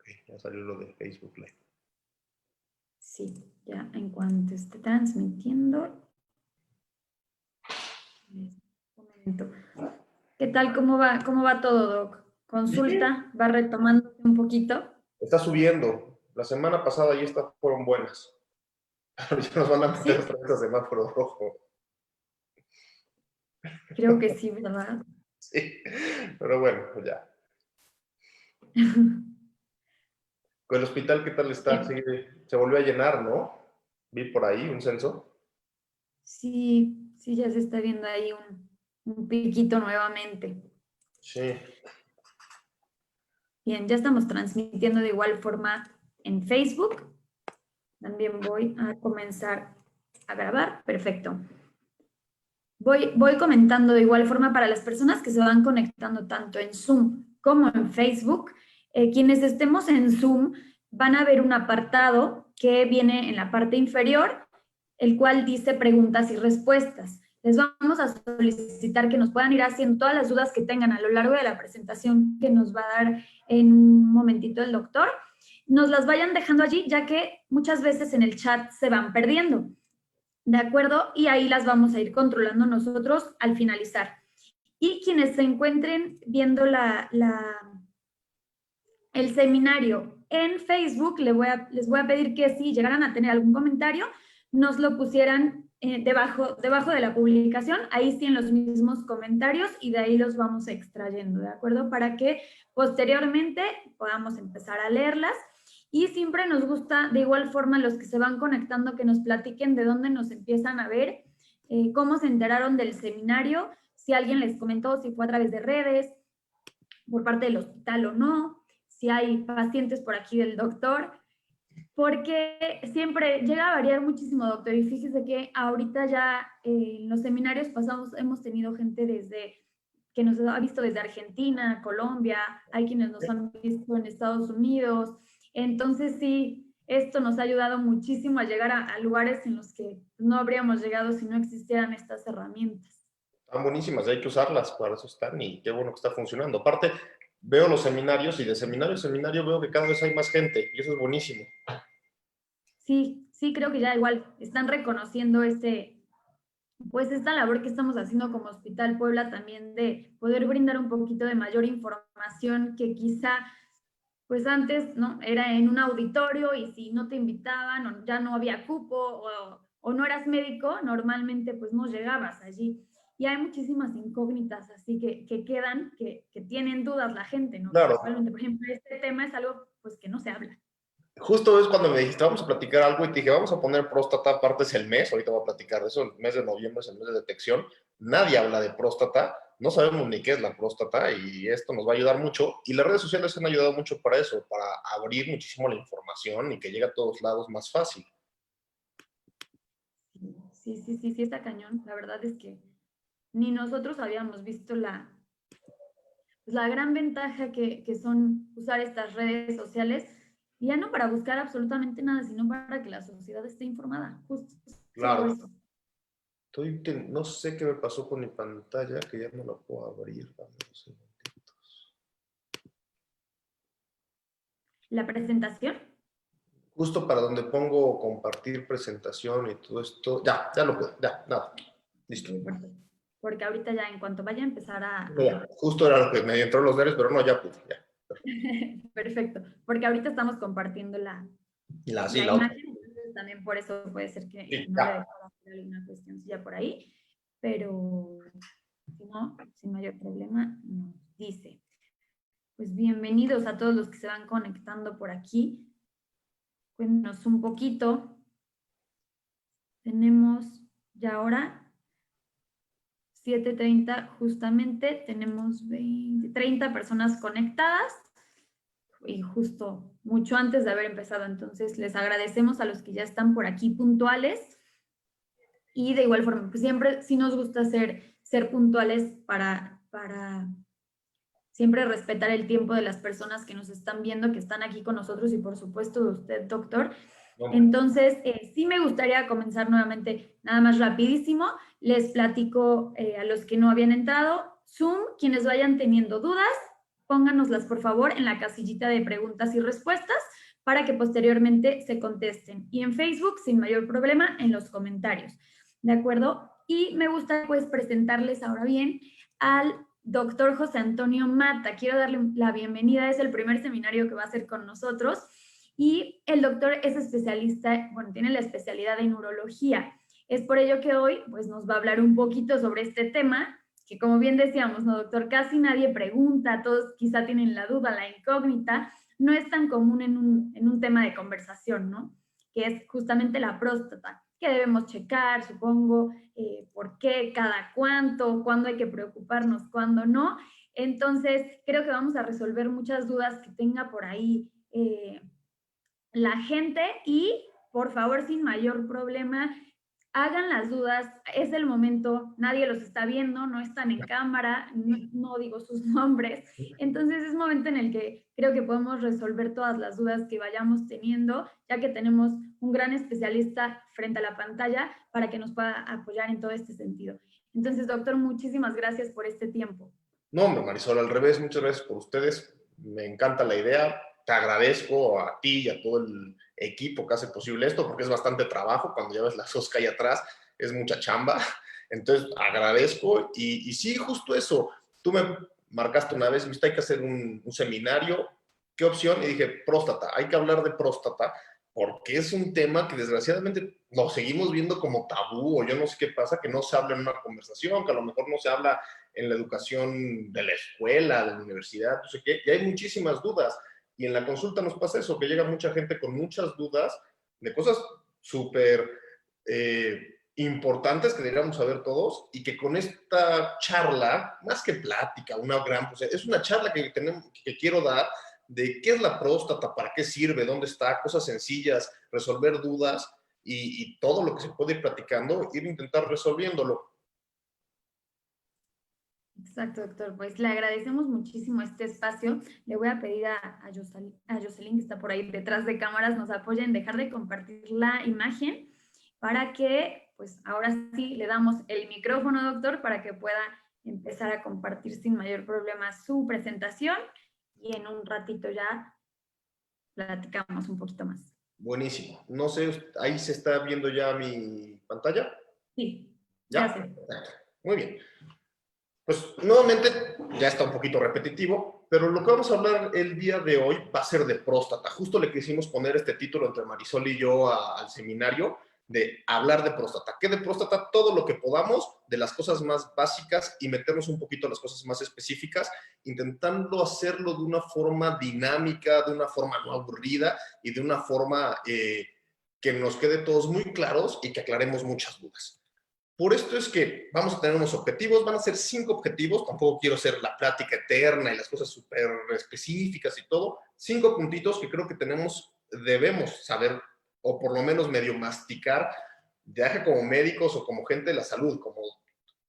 Ok, ya salió lo de Facebook Live. Sí, ya en cuanto esté transmitiendo. Un momento. ¿Qué tal? ¿Cómo va todo, Doc? ¿Consulta? ¿Va retomando un poquito? Está subiendo. La semana pasada y esta fueron buenas. Pero ya nos van a meter ¿Sí? otra vez a semáforo rojo. Creo que sí, ¿verdad? Sí, pero bueno, pues ya. ¿Con el hospital qué tal está? Se volvió a llenar, ¿no? Vi por ahí un censo. Sí, sí, ya se está viendo ahí un piquito nuevamente. Sí. Bien, ya estamos transmitiendo de igual forma en Facebook. También voy a comenzar a grabar. Perfecto. Voy comentando de igual forma para las personas que se van conectando tanto en Zoom como en Facebook. Quienes estemos en Zoom van a ver un apartado que viene en la parte inferior, el cual dice preguntas y respuestas. Les vamos a solicitar que nos puedan ir haciendo todas las dudas que tengan a lo largo de la presentación que nos va a dar en un momentito el doctor. Nos las vayan dejando allí, ya que muchas veces en el chat se van perdiendo. ¿De acuerdo? Y ahí las vamos a ir controlando nosotros al finalizar. Y quienes se encuentren viendo el seminario en Facebook, les voy a pedir que si llegaran a tener algún comentario, nos lo pusieran debajo de la publicación, ahí sí en los mismos comentarios, y de ahí los vamos extrayendo, ¿de acuerdo? Para que posteriormente podamos empezar a leerlas. Y siempre nos gusta, de igual forma, los que se van conectando, que nos platiquen de dónde nos empiezan a ver, cómo se enteraron del seminario, si alguien les comentó, si fue a través de redes, por parte del hospital o no, si hay pacientes por aquí del doctor, porque siempre llega a variar muchísimo, doctor, y fíjese que ahorita ya en los seminarios pasados hemos tenido gente que nos ha visto desde Argentina, Colombia, hay quienes nos han visto en Estados Unidos, entonces sí, esto nos ha ayudado muchísimo a llegar a lugares en los que no habríamos llegado si no existieran estas herramientas. Están buenísimas, hay que usarlas, para eso están y qué bueno que está funcionando. Aparte, veo los seminarios y de seminario a seminario veo que cada vez hay más gente y eso es buenísimo. Sí, sí, creo que ya igual están reconociendo pues esta labor que estamos haciendo como Hospital Puebla también de poder brindar un poquito de mayor información que quizá pues antes no era en un auditorio y si no te invitaban o ya no había cupo o no eras médico, normalmente pues no llegabas allí. Y hay muchísimas incógnitas así que quedan, que tienen dudas la gente, ¿no? Claro. Principalmente, por ejemplo, este tema es algo pues que no se habla. Justo es cuando me dijiste, vamos a platicar algo y te dije, vamos a poner próstata, aparte es el mes, ahorita voy a platicar de eso, el mes de noviembre es el mes de detección, nadie habla de próstata, no sabemos ni qué es la próstata y esto nos va a ayudar mucho y las redes sociales han ayudado mucho para eso, para abrir muchísimo la información y que llegue a todos lados más fácil. Sí, está cañón. La verdad es que ni nosotros habíamos visto la gran ventaja que son usar estas redes sociales, ya no para buscar absolutamente nada, sino para que la sociedad esté informada. Justo solo Claro. eso. No sé qué me pasó con mi pantalla, que ya no la puedo abrir. ¿La presentación? Justo para donde pongo compartir presentación y todo esto. Ya lo puedo, ya, nada. Listo. Porque ahorita ya en cuanto vaya a empezar Ya, justo era lo que me entró los nervios, pero no, ya pude, ya. Perfecto, porque ahorita estamos compartiendo la imagen, entonces también por eso puede ser que sí, no le dejaba hacer alguna cuestioncilla por ahí, pero si no, sin mayor problema, nos dice. Pues bienvenidos a todos los que se van conectando por aquí. Cuéntanos un poquito. Tenemos ya ahora 7:30 justamente, tenemos 30 personas conectadas y justo mucho antes de haber empezado. Entonces les agradecemos a los que ya están por aquí puntuales y de igual forma, pues siempre sí nos gusta ser puntuales para siempre respetar el tiempo de las personas que nos están viendo, que están aquí con nosotros y por supuesto de usted, doctor. Entonces, sí me gustaría comenzar nuevamente, nada más rapidísimo. Les platico a los que no habían entrado. Zoom, quienes vayan teniendo dudas, pónganoslas por favor en la casillita de preguntas y respuestas para que posteriormente se contesten. Y en Facebook, sin mayor problema, en los comentarios. ¿De acuerdo? Y me gusta pues presentarles ahora bien al doctor José Antonio Mata. Quiero darle la bienvenida, es el primer seminario que va a hacer con nosotros. Y el doctor es especialista, bueno, tiene la especialidad en urología. Es por ello que hoy pues, nos va a hablar un poquito sobre este tema, que como bien decíamos, ¿no, doctor? Casi nadie pregunta, todos quizá tienen la duda, la incógnita, no es tan común en un tema de conversación, ¿no? Que es justamente la próstata, que debemos checar, supongo, por qué, cada cuánto, cuándo hay que preocuparnos, cuándo no. Entonces, creo que vamos a resolver muchas dudas que tenga por ahí la gente y, por favor, sin mayor problema, hagan las dudas, es el momento, nadie los está viendo, no están en cámara, no digo sus nombres, entonces es momento en el que creo que podemos resolver todas las dudas que vayamos teniendo, ya que tenemos un gran especialista frente a la pantalla para que nos pueda apoyar en todo este sentido. Entonces, doctor, muchísimas gracias por este tiempo. No, hombre, Marisol, al revés, muchas gracias por ustedes. Me encanta la idea. Te agradezco a ti y a todo el equipo que hace posible esto, porque es bastante trabajo. Cuando ya ves la sosca ahí atrás, es mucha chamba. Entonces, agradezco. Y sí, justo eso. Tú me marcaste una vez, viste, hay que hacer un seminario. ¿Qué opción? Y dije, próstata. Hay que hablar de próstata, porque es un tema que desgraciadamente lo seguimos viendo como tabú, o yo no sé qué pasa, que no se habla en una conversación, que a lo mejor no se habla en la educación de la escuela, de la universidad, no sé qué, y hay muchísimas dudas. Y en la consulta nos pasa eso, que llega mucha gente con muchas dudas de cosas súper importantes que deberíamos saber todos, y que con esta charla, más que plática, una gran, pues, es una charla que quiero dar de qué es la próstata, para qué sirve, dónde está, cosas sencillas, resolver dudas y todo lo que se puede ir platicando, ir a intentar resolviéndolo. Exacto, doctor. Pues le agradecemos muchísimo este espacio. Le voy a pedir a Jocelyn, que está por ahí detrás de cámaras, nos apoye en dejar de compartir la imagen para que, pues ahora sí, le damos el micrófono, doctor, para que pueda empezar a compartir sin mayor problema su presentación y en un ratito ya platicamos un poquito más. Buenísimo. No sé, ahí se está viendo ya mi pantalla. Sí, ¿Ya? gracias. Muy bien. Pues nuevamente, ya está un poquito repetitivo, pero lo que vamos a hablar el día de hoy va a ser de próstata. Justo le quisimos poner este título entre Marisol y yo al seminario, de hablar de próstata. ¿Qué de próstata? Todo lo que podamos, de las cosas más básicas, y meternos un poquito a las cosas más específicas, intentando hacerlo de una forma dinámica, de una forma no aburrida y de una forma que nos quede todos muy claros y que aclaremos muchas dudas. Por esto es que vamos a tener unos objetivos, van a ser 5 objetivos, tampoco quiero hacer la plática eterna y las cosas súper específicas y todo, 5 puntitos que creo que debemos saber, o por lo menos medio masticar, ya que como médicos o como gente de la salud, como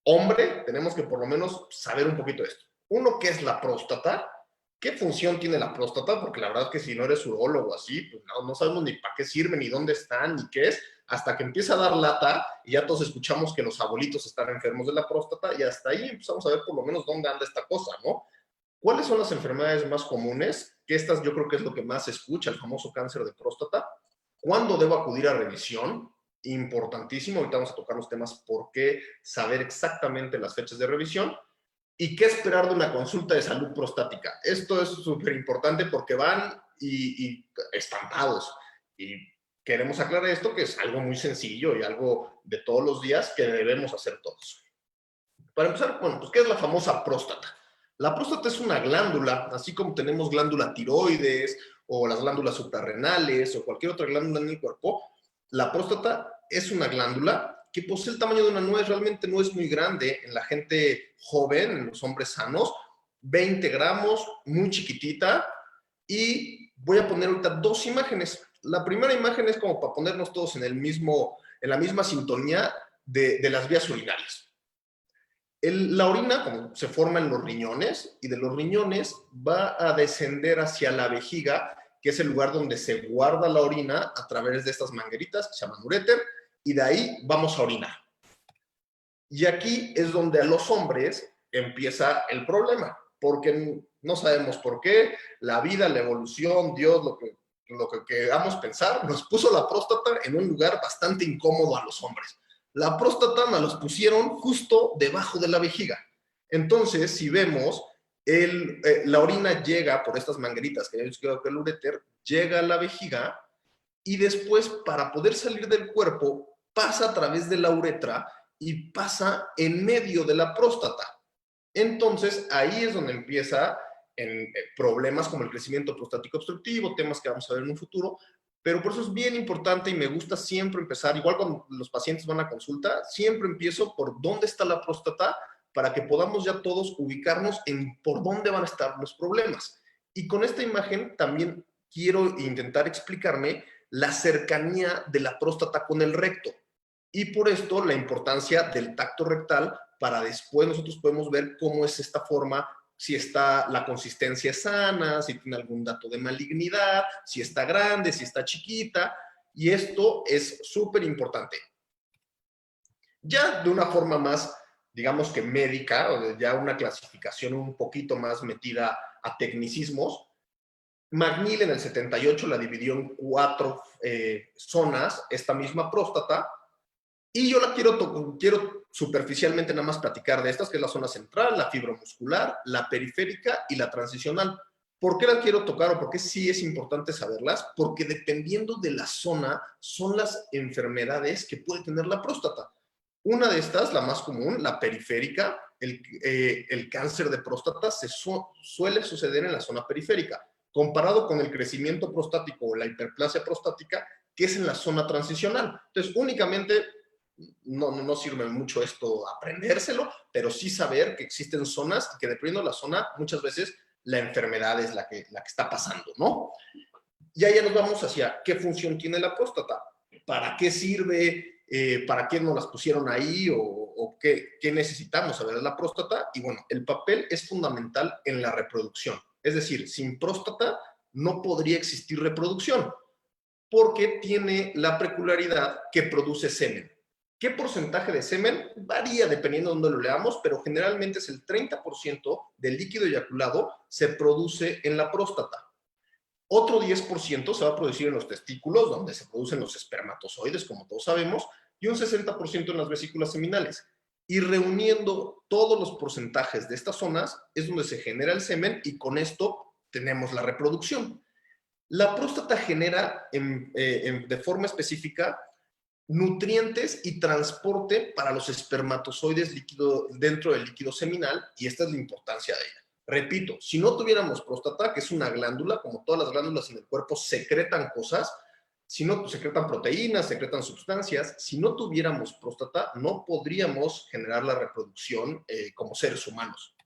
hombre, tenemos que por lo menos saber un poquito de esto. Uno, ¿qué es la próstata? ¿Qué función tiene la próstata? Porque la verdad es que si no eres urólogo así, pues no sabemos ni para qué sirve, ni dónde están, ni qué es, hasta que empieza a dar lata y ya todos escuchamos que los abuelitos están enfermos de la próstata y hasta ahí empezamos a ver por lo menos dónde anda esta cosa, ¿no? ¿Cuáles son las enfermedades más comunes? Que estas yo creo que es lo que más se escucha, el famoso cáncer de próstata. ¿Cuándo debo acudir a revisión? Importantísimo, ahorita vamos a tocar los temas por qué saber exactamente las fechas de revisión. ¿Y qué esperar de una consulta de salud prostática? Esto es súper importante porque van y estampados. Y queremos aclarar esto, que es algo muy sencillo y algo de todos los días que debemos hacer todos. Para empezar, bueno, pues ¿qué es la famosa próstata? La próstata es una glándula, así como tenemos glándula tiroides o las glándulas suprarrenales o cualquier otra glándula en el cuerpo. La próstata es una glándula que posee el tamaño de una nuez, realmente no es muy grande en la gente joven, en los hombres sanos, 20 gramos, muy chiquitita, y voy a poner ahorita 2 imágenes. La primera imagen es como para ponernos todos en la misma sintonía de las vías urinarias. La orina, como se forma en los riñones, y de los riñones va a descender hacia la vejiga, que es el lugar donde se guarda la orina a través de estas mangueritas que se llaman uréter, y de ahí vamos a orinar. Y aquí es donde a los hombres empieza el problema, porque no sabemos por qué, la vida, la evolución, Dios, lo que queramos pensar, nos puso la próstata en un lugar bastante incómodo a los hombres. La próstata nos los pusieron justo debajo de la vejiga. Entonces, si vemos, la orina llega por estas mangueritas que habíamos quedado con el uréter, llega a la vejiga y después, para poder salir del cuerpo, pasa a través de la uretra y pasa en medio de la próstata. Entonces, ahí es donde empieza en problemas como el crecimiento prostático obstructivo, temas que vamos a ver en un futuro, pero por eso es bien importante y me gusta siempre empezar, igual cuando los pacientes van a consulta, siempre empiezo por dónde está la próstata para que podamos ya todos ubicarnos en por dónde van a estar los problemas. Y con esta imagen también quiero intentar explicarme la cercanía de la próstata con el recto. Y por esto la importancia del tacto rectal para después nosotros podemos ver cómo es esta forma, si está la consistencia es sana, si tiene algún dato de malignidad, si está grande, si está chiquita, y esto es súper importante. Ya de una forma más, digamos que médica, o ya una clasificación un poquito más metida a tecnicismos, McNeil en el 78 la dividió en 4 zonas, esta misma próstata, y yo la quiero superficialmente nada más platicar de estas, que es la zona central, la fibromuscular, la periférica y la transicional. ¿Por qué la quiero tocar o por qué sí es importante saberlas? Porque dependiendo de la zona, son las enfermedades que puede tener la próstata. Una de estas, la más común, la periférica, el cáncer de próstata suele suceder en la zona periférica, comparado con el crecimiento prostático o la hiperplasia prostática, que es en la zona transicional. Entonces, únicamente no sirve mucho esto aprendérselo, pero sí saber que existen zonas y que dependiendo de la zona, muchas veces la enfermedad es la que está pasando, ¿no? Y ahí ya nos vamos hacia qué función tiene la próstata, para qué sirve, para qué nos las pusieron ahí o qué necesitamos saber de la próstata. Y bueno, el papel es fundamental en la reproducción. Es decir, sin próstata no podría existir reproducción, porque tiene la peculiaridad que produce semen. ¿Qué porcentaje de semen? Varía dependiendo de dónde lo leamos, pero generalmente es el 30% del líquido eyaculado se produce en la próstata. Otro 10% se va a producir en los testículos, donde se producen los espermatozoides, como todos sabemos, y un 60% en las vesículas seminales. Y reuniendo todos los porcentajes de estas zonas es donde se genera el semen y con esto tenemos la reproducción. La próstata genera de forma específica nutrientes y transporte para los espermatozoides dentro del líquido seminal, y esta es la importancia de ella. Repito, si no tuviéramos próstata, que es una glándula, como todas las glándulas en el cuerpo secretan cosas, si no secretan proteínas, secretan sustancias, si no tuviéramos próstata, no podríamos generar la reproducción como seres humanos.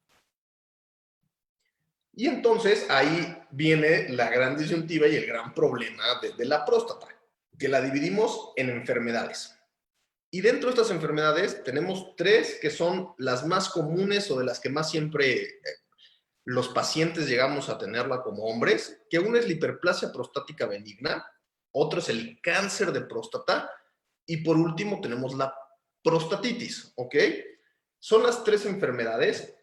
Y entonces ahí viene la gran disyuntiva y el gran problema de la próstata, que la dividimos en enfermedades. Y dentro de estas enfermedades tenemos 3 que son las más comunes o de las que más siempre los pacientes llegamos a tenerla como hombres, que una es la hiperplasia prostática benigna, otro es el cáncer de próstata y por último tenemos la prostatitis, ¿ok? Son las 3 enfermedades,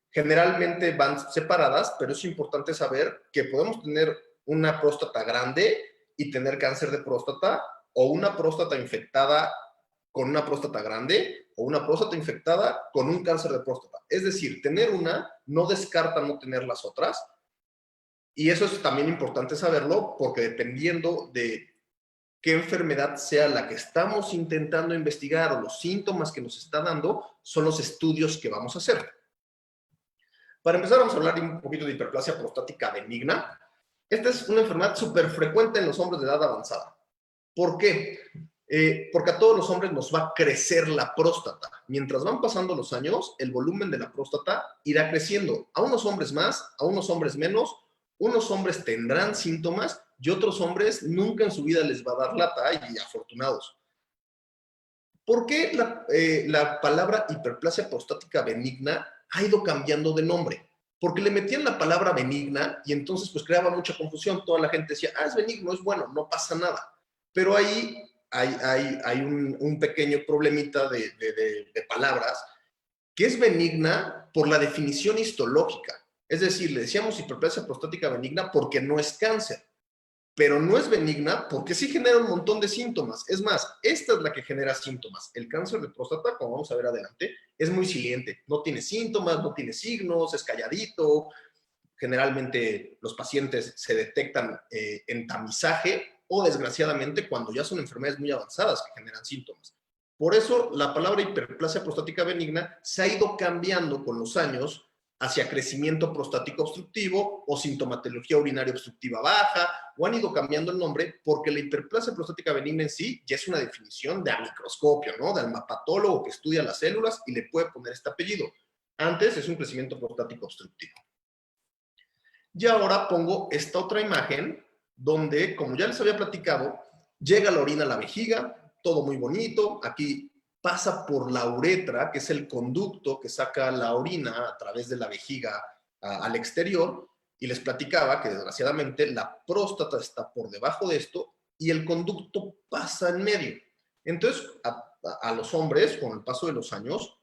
generalmente van separadas, pero es importante saber que podemos tener una próstata grande y tener cáncer de próstata, o una próstata infectada con una próstata grande, o una próstata infectada con un cáncer de próstata. Es decir, tener una no descarta no tener las otras, y eso es también importante saberlo, porque dependiendo de qué enfermedad sea la que estamos intentando investigar o los síntomas que nos está dando, son los estudios que vamos a hacer. Para empezar, vamos a hablar un poquito de hiperplasia prostática benigna. Esta es una enfermedad súper frecuente en los hombres de edad avanzada. ¿Por qué? Porque a todos los hombres nos va a crecer la próstata. Mientras van pasando los años, el volumen de la próstata irá creciendo. A unos hombres más, a unos hombres menos. Unos hombres tendrán síntomas y otros hombres nunca en su vida les va a dar lata, y afortunados. ¿Por qué la palabra hiperplasia prostática benigna ha ido cambiando de nombre? Porque le metían la palabra benigna y entonces pues creaba mucha confusión. Toda la gente decía, es benigno, es bueno, no pasa nada. Pero ahí hay un pequeño problemita de palabras, que es benigna por la definición histológica. Es decir, le decíamos hiperplasia prostática benigna porque no es cáncer, pero no es benigna porque sí genera un montón de síntomas. Es más, esta es la que genera síntomas. El cáncer de próstata, como vamos a ver adelante, es muy silente. No tiene síntomas, no tiene signos, es calladito. Generalmente los pacientes se detectan en tamizaje o desgraciadamente cuando ya son enfermedades muy avanzadas que generan síntomas. Por eso la palabra hiperplasia prostática benigna se ha ido cambiando con los años hacia crecimiento prostático obstructivo o sintomatología urinaria obstructiva baja, o han ido cambiando el nombre porque la hiperplasia prostática benigna en sí ya es una definición de a microscopio, ¿no? Del hepatólogo que estudia las células y le puede poner este apellido. Antes es un crecimiento prostático obstructivo. Y ahora pongo esta otra imagen donde, como ya les había platicado, llega la orina a la vejiga, todo muy bonito. Aquí pasa por la uretra, que es el conducto que saca la orina a través de la vejiga al exterior. Y les platicaba que desgraciadamente la próstata está por debajo de esto y el conducto pasa en medio. Entonces, a los hombres, con el paso de los años,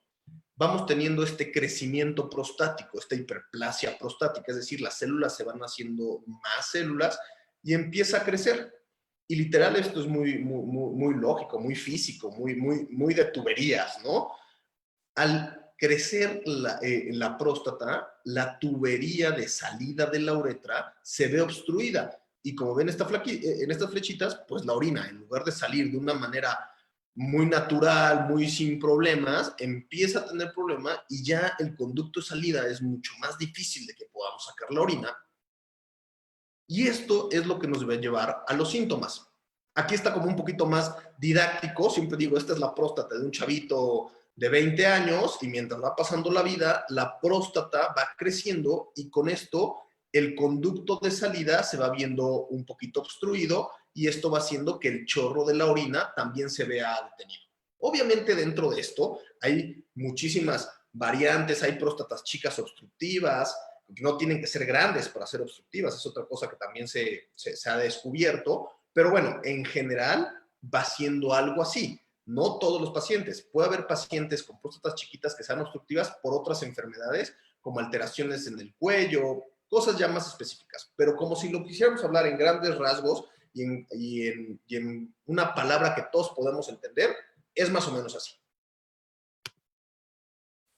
vamos teniendo este crecimiento prostático, esta hiperplasia prostática, es decir, las células se van haciendo más células y empieza a crecer. Y literal esto es muy lógico, muy físico, muy de tuberías, ¿no? Al crecer la próstata, la tubería de salida de la uretra se ve obstruida. Y como ven en estas flechitas, pues la orina, en lugar de salir de una manera muy natural, muy sin problemas, empieza a tener problema y ya el conducto de salida es mucho más difícil de que podamos sacar la orina. Y esto es lo que nos debe llevar a los síntomas. Aquí está como un poquito más didáctico, siempre digo, esta es la próstata de un chavito de 20 años y mientras va pasando la vida, la próstata va creciendo y con esto el conducto de salida se va viendo un poquito obstruido y esto va haciendo que el chorro de la orina también se vea detenido. Obviamente dentro de esto hay muchísimas variantes, hay próstatas chicas obstructivas, no tienen que ser grandes para ser obstructivas, es otra cosa que también se ha descubierto, pero bueno, en general va siendo algo así. No todos los pacientes. Puede haber pacientes con próstatas chiquitas que sean obstructivas por otras enfermedades, como alteraciones en el cuello, cosas ya más específicas. Pero como si lo quisiéramos hablar en grandes rasgos y en una palabra que todos podemos entender, es más o menos así.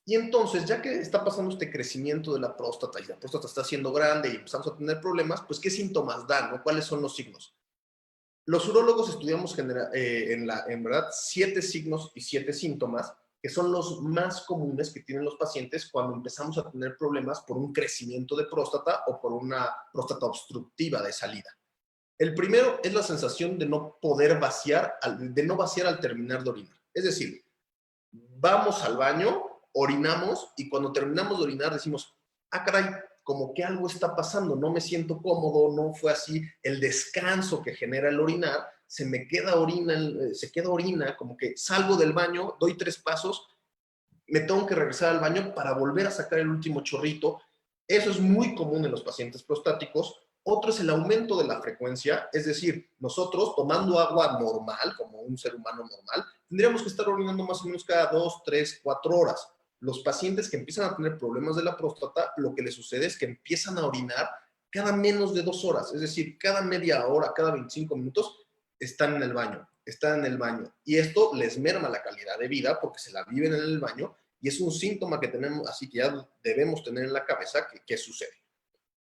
Y entonces, ya que está pasando este crecimiento de la próstata y la próstata está siendo grande y empezamos a tener problemas, pues, ¿qué síntomas dan? ¿No? ¿Cuáles son los signos? Los urólogos estudiamos en verdad 7 signos y 7 síntomas, que son los más comunes que tienen los pacientes cuando empezamos a tener problemas por un crecimiento de próstata o por una próstata obstructiva de salida. El primero es la sensación de no poder vaciar, de no vaciar al terminar de orinar. Es decir, vamos al baño, orinamos y cuando terminamos de orinar decimos, ah, caray, como que algo está pasando, no me siento cómodo, no fue así el descanso que genera el orinar, se queda orina, como que salgo del baño, doy 3 pasos, me tengo que regresar al baño para volver a sacar el último chorrito. Eso es muy común en los pacientes prostáticos. Otro es el aumento de la frecuencia, es decir, nosotros tomando agua normal, como un ser humano normal, tendríamos que estar orinando más o menos cada 2, 3, 4 horas. Los pacientes que empiezan a tener problemas de la próstata, lo que les sucede es que empiezan a orinar cada menos de 2 horas, es decir, cada media hora, cada 25 minutos, están en el baño. Y esto les merma la calidad de vida porque se la viven en el baño y es un síntoma que tenemos, así que ya debemos tener en la cabeza que sucede.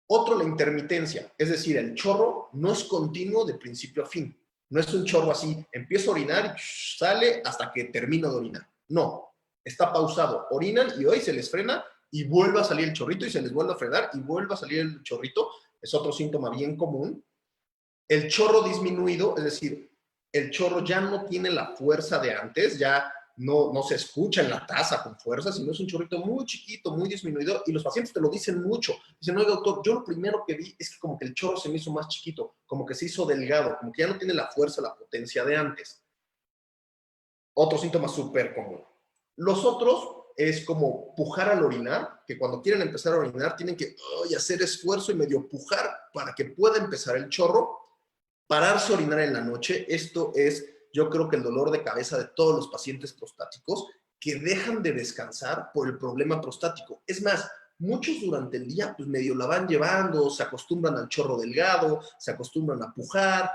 Otro, la intermitencia, es decir, el chorro no es continuo de principio a fin. No es un chorro así, empiezo a orinar y sale hasta que termino de orinar. No, está pausado. Orinan y hoy se les frena y vuelve a salir el chorrito y se les vuelve a frenar y vuelve a salir el chorrito. Es otro síntoma bien común. El chorro disminuido, es decir, el chorro ya no tiene la fuerza de antes, ya no se escucha en la taza con fuerza, sino es un chorrito muy chiquito, muy disminuido, y los pacientes te lo dicen mucho. Dicen, no, doctor, yo lo primero que vi es que como que el chorro se me hizo más chiquito, como que se hizo delgado, como que ya no tiene la fuerza, la potencia de antes. Otro síntoma súper común. Los otros es como pujar al orinar, que cuando quieren empezar a orinar tienen que hacer esfuerzo y medio pujar para que pueda empezar el chorro. Pararse a orinar en la noche, esto es, yo creo que el dolor de cabeza de todos los pacientes prostáticos, que dejan de descansar por el problema prostático. Es más, muchos durante el día pues medio la van llevando, se acostumbran al chorro delgado, se acostumbran a pujar.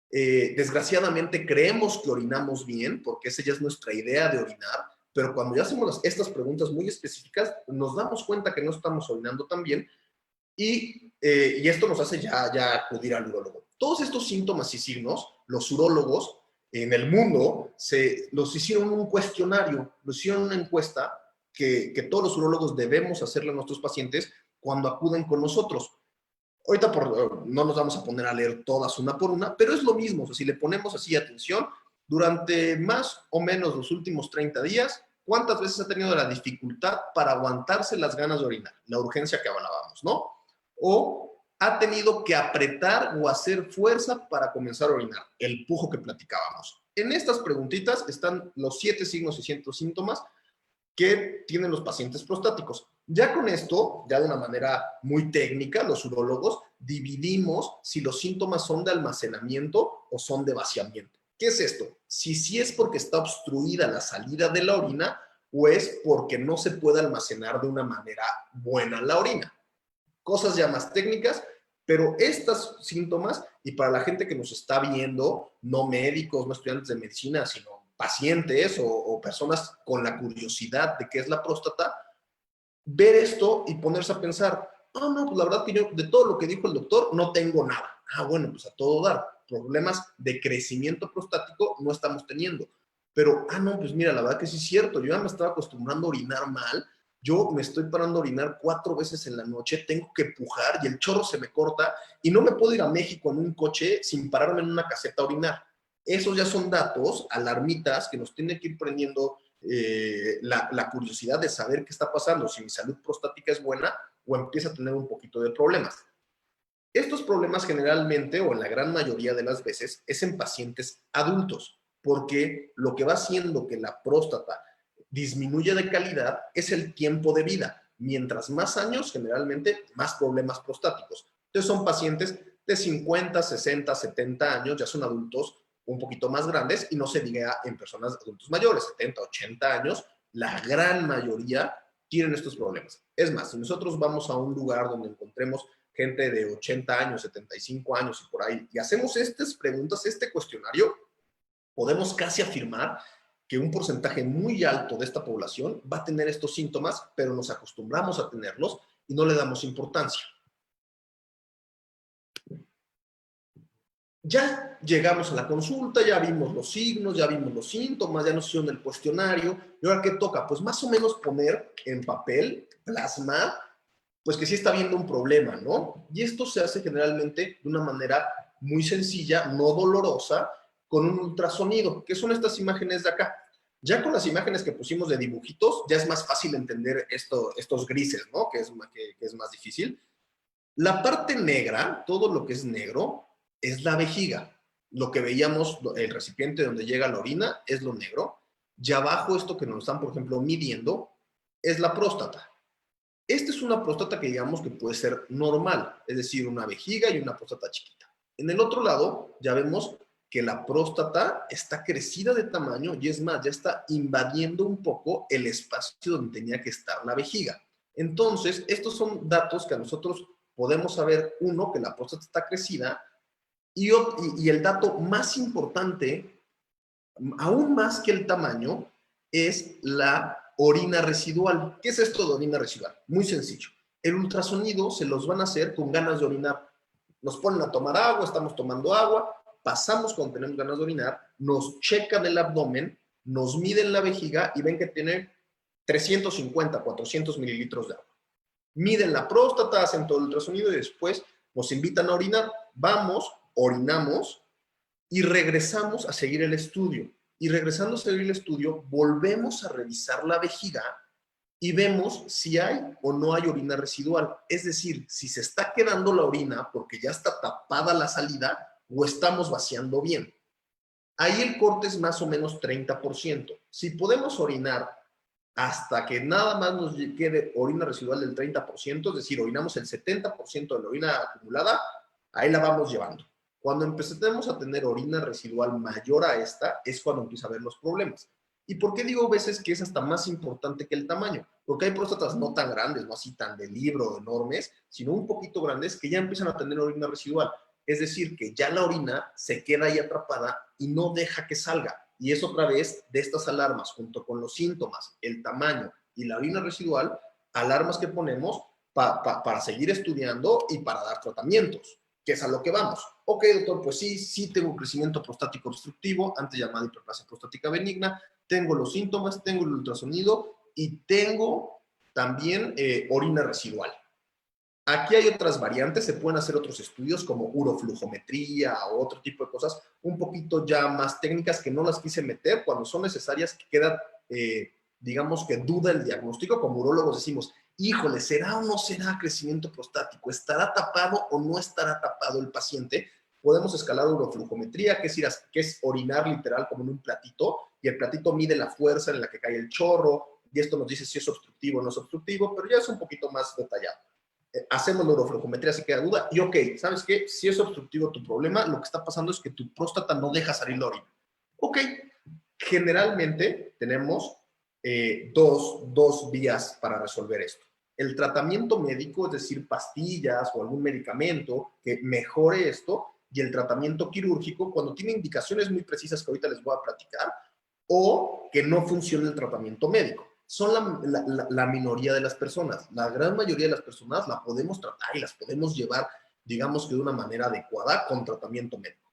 Desgraciadamente creemos que orinamos bien, porque esa ya es nuestra idea de orinar, pero cuando ya hacemos estas preguntas muy específicas, nos damos cuenta que no estamos orinando tan bien y esto nos hace ya acudir al urólogo. Todos estos síntomas y signos, los urólogos en el mundo los hicieron un cuestionario, los hicieron una encuesta que todos los urólogos debemos hacerle a nuestros pacientes cuando acuden con nosotros. Ahorita no nos vamos a poner a leer todas una por una, pero es lo mismo. O sea, si le ponemos así atención, durante más o menos los últimos 30 días, ¿cuántas veces ha tenido la dificultad para aguantarse las ganas de orinar? La urgencia que hablábamos, ¿no? O ha tenido que apretar o hacer fuerza para comenzar a orinar, el pujo que platicábamos. En estas preguntitas están los 7 signos y 100 síntomas que tienen los pacientes prostáticos. Ya con esto, ya de una manera muy técnica, los urólogos dividimos si los síntomas son de almacenamiento o son de vaciamiento. ¿Qué es esto? Si es porque está obstruida la salida de la orina o es porque no se puede almacenar de una manera buena la orina. Cosas ya más técnicas, pero estos síntomas, y para la gente que nos está viendo, no médicos, no estudiantes de medicina, sino pacientes o personas con la curiosidad de qué es la próstata, ver esto y ponerse a pensar, no, pues la verdad que yo de todo lo que dijo el doctor no tengo nada. Bueno, pues a todo dar. Problemas de crecimiento prostático no estamos teniendo. Pero, no, pues mira, la verdad que sí es cierto, yo ya me estaba acostumbrando a orinar mal, yo me estoy parando a orinar 4 veces en la noche, tengo que pujar y el chorro se me corta y no me puedo ir a México en un coche sin pararme en una caseta a orinar. Esos ya son datos, alarmitas, que nos tienen que ir prendiendo la curiosidad de saber qué está pasando, si mi salud prostática es buena o empieza a tener un poquito de problemas. Estos problemas generalmente, o en la gran mayoría de las veces, es en pacientes adultos, porque lo que va haciendo que la próstata disminuya de calidad es el tiempo de vida. Mientras más años, generalmente, más problemas prostáticos. Entonces son pacientes de 50, 60, 70 años, ya son adultos un poquito más grandes, y no se diga en personas adultos mayores, 70, 80 años, la gran mayoría tienen estos problemas. Es más, si nosotros vamos a un lugar donde encontremos gente de 80 años, 75 años y por ahí, y hacemos estas preguntas, este cuestionario, podemos casi afirmar que un porcentaje muy alto de esta población va a tener estos síntomas, pero nos acostumbramos a tenerlos y no le damos importancia. Ya llegamos a la consulta, ya vimos los signos, ya vimos los síntomas, ya nos hicieron el cuestionario. ¿Y ahora qué toca? Pues más o menos poner en papel, plasmar, pues que sí está habiendo un problema, ¿no? Y esto se hace generalmente de una manera muy sencilla, no dolorosa, con un ultrasonido, que son estas imágenes de acá. Ya con las imágenes que pusimos de dibujitos, ya es más fácil entender estos grises, ¿no? Que es más difícil. La parte negra, todo lo que es negro, es la vejiga. Lo que veíamos, el recipiente donde llega la orina, es lo negro. Y abajo, esto que nos están, por ejemplo, midiendo, es la próstata. Esta es una próstata que digamos que puede ser normal, es decir, una vejiga y una próstata chiquita. En el otro lado, ya vemos que la próstata está crecida de tamaño y es más, ya está invadiendo un poco el espacio donde tenía que estar la vejiga. Entonces, estos son datos que a nosotros podemos saber, uno, que la próstata está crecida y el dato más importante, aún más que el tamaño, es la orina residual. ¿Qué es esto de orina residual? Muy sencillo. El ultrasonido se los van a hacer con ganas de orinar. Nos ponen a tomar agua, estamos tomando agua, pasamos cuando tenemos ganas de orinar, nos checan el abdomen, nos miden la vejiga y ven que tiene 350, 400 mililitros de agua. Miden la próstata, hacen todo el ultrasonido y después nos invitan a orinar. Vamos, orinamos y regresamos a seguir el estudio. Y regresando a seguir el estudio, volvemos a revisar la vejiga y vemos si hay o no hay orina residual. Es decir, si se está quedando la orina porque ya está tapada la salida o estamos vaciando bien. Ahí el corte es más o menos 30%. Si podemos orinar hasta que nada más nos quede orina residual del 30%, es decir, orinamos el 70% de la orina acumulada, ahí la vamos llevando. Cuando empecemos a tener orina residual mayor a esta, es cuando empieza a haber los problemas. ¿Y por qué digo a veces que es hasta más importante que el tamaño? Porque hay próstatas no tan grandes, no así tan de libro, enormes, sino un poquito grandes que ya empiezan a tener orina residual. Es decir, que ya la orina se queda ahí atrapada y no deja que salga. Y es otra vez de estas alarmas, junto con los síntomas, el tamaño y la orina residual, alarmas que ponemos para seguir estudiando y para dar tratamientos, que es a lo que vamos. Ok, doctor, pues sí tengo crecimiento prostático obstructivo, antes llamado hiperplasia prostática benigna, tengo los síntomas, tengo el ultrasonido y tengo también orina residual. Aquí hay otras variantes, se pueden hacer otros estudios como uroflujometría o otro tipo de cosas un poquito ya más técnicas que no las quise meter cuando son necesarias, que queda, digamos que duda el diagnóstico. Como urólogos decimos, híjole, ¿será o no será crecimiento prostático? ¿Estará tapado o no estará tapado el paciente? Podemos escalar uroflujometría, que es orinar literal como en un platito, y el platito mide la fuerza en la que cae el chorro, y esto nos dice si es obstructivo o no es obstructivo, pero ya es un poquito más detallado. Hacemos la uroflujometría si queda duda, y ok, ¿sabes qué? Si es obstructivo tu problema, lo que está pasando es que tu próstata no deja salir la orina. Ok, generalmente tenemos dos vías para resolver esto. El tratamiento médico, es decir, pastillas o algún medicamento que mejore esto, y el tratamiento quirúrgico cuando tiene indicaciones muy precisas que ahorita les voy a platicar, o que no funcione el tratamiento médico. Son la minoría de las personas. La gran mayoría de las personas la podemos tratar y las podemos llevar, digamos que de una manera adecuada con tratamiento médico.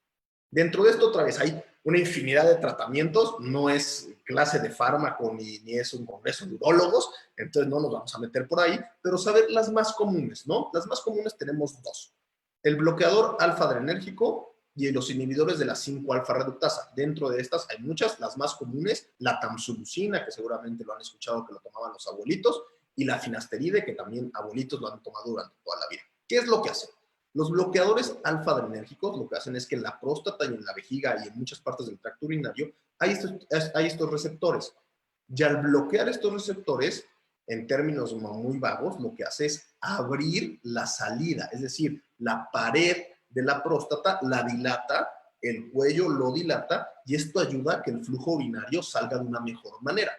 Dentro de esto, otra vez, hay una infinidad de tratamientos, no es clase de fármaco ni es un congreso de urólogos, entonces no nos vamos a meter por ahí, pero saber las más comunes, ¿no? Las más comunes tenemos dos. El bloqueador alfa-adrenérgico y los inhibidores de la 5-alfa reductasa. Dentro de estas hay muchas, las más comunes, la tamsulusina, que seguramente lo han escuchado que lo tomaban los abuelitos, y la finasteride, que también abuelitos lo han tomado durante toda la vida. ¿Qué es lo que hacen? Los bloqueadores alfa-adrenérgicos lo que hacen es que en la próstata y en la vejiga y en muchas partes del tracto urinario hay estos receptores. Y al bloquear estos receptores, en términos muy vagos, lo que hace es abrir la salida, es decir, la pared de la próstata la dilata, el cuello lo dilata, y esto ayuda a que el flujo urinario salga de una mejor manera.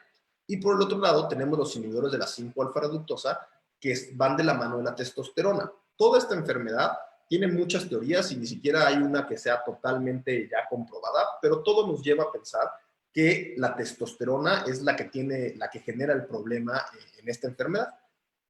Y por el otro lado tenemos los inhibidores de la 5-alfa reductasa, que van de la mano de la testosterona. Toda esta enfermedad tiene muchas teorías y ni siquiera hay una que sea totalmente ya comprobada, pero todo nos lleva a pensar que la testosterona es la que genera el problema en esta enfermedad.